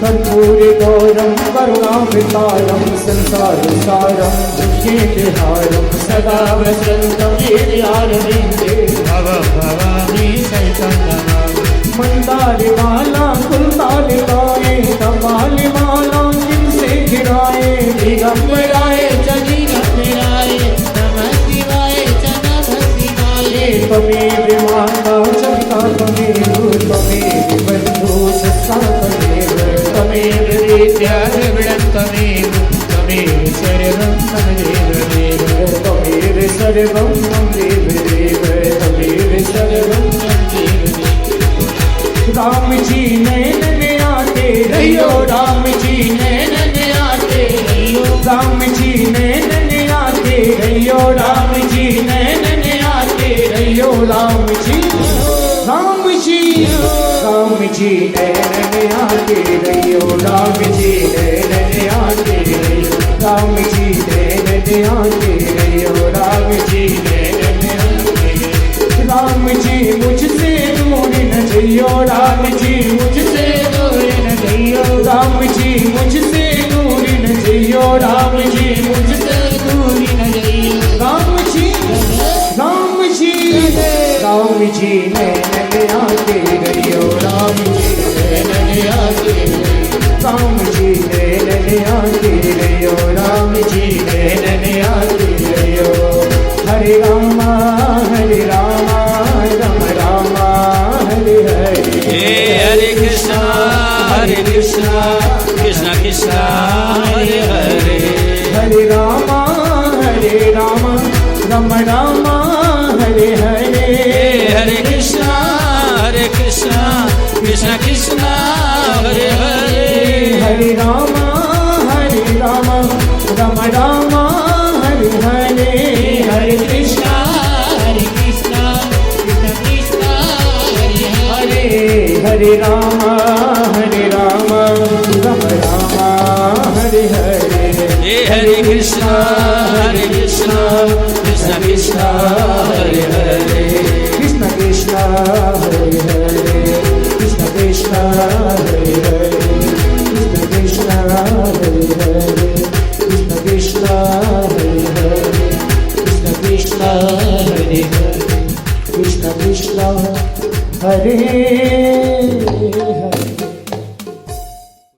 कर्पूर गौरम करुणावतारम संसार सारम दुःखेतिहारम सदा वसन्तं हृदयारविन्दे भवं भवामि शैतन्यम्। मंदार माला कुलताल गाए, कपाल माला जिनसे गिराए, दिगंबराए दिगंबराय नमः शिवाय च नमः शिवाय। त्वमेव माता चंदा त्वमेव, त्वमेव बन्धु सखा त्वमेव, त्वमेव विद्या द्रविणं त्वमेव, त्वमेव सर्वं मम देव देव, त्वमेव सर्वं मम देव देव, त्वमेव सर्वं मम देव देव। राम जी नैन में आते रहियो, राम जी नैन में आते रहियो, राम जी नैन में आते रहियो, राम जी नैन में आते रहियो, राम जी, राम जी, राम जी नैन में आते रहियो, राम जी नैन में आते रहियो, राम जी नैन में आते रहियो, राम जी नैन में आते रहियो। राम जी मुझसे दूर न जइयो, राम जी मुझसे दूर न जइयो, राम जी मुझसे दूर न जइयो, राम जी मुझसे दूर न जइयो, राम जी, राम जी, राम जी नैन में आते रहियो, राम जी नैन में आते रहियो, राम जी नैन में आते रहियो, राम जी नैन में आते रहियो। हरे रामा राम राम हरे हरे, हरे कृष्णा कृष्णा कृष्णा हरे हरे, हरे राम राम राम हरे हरे, हरे कृष्णा कृष्णा कृष्णा हरे हरे, हरे राम राम राम हरे हरे, हरे कृष्णा कृष्ण कृष्ण हरे हरे, हरे राम राम राम हरे हरे, हरे कृष्णा कृष्णा कृष्णा हरे हरे, कृष्ण कृष्ण हरे हरे, कृष्ण कृष्ण हरे हरे, कृष्ण कृष्ण हरे हरे, कृष्ण कृष्ण हरे हरे, कृष्ण कृष्ण हरे हरे, कृष्ण कृष्ण हरे हरे।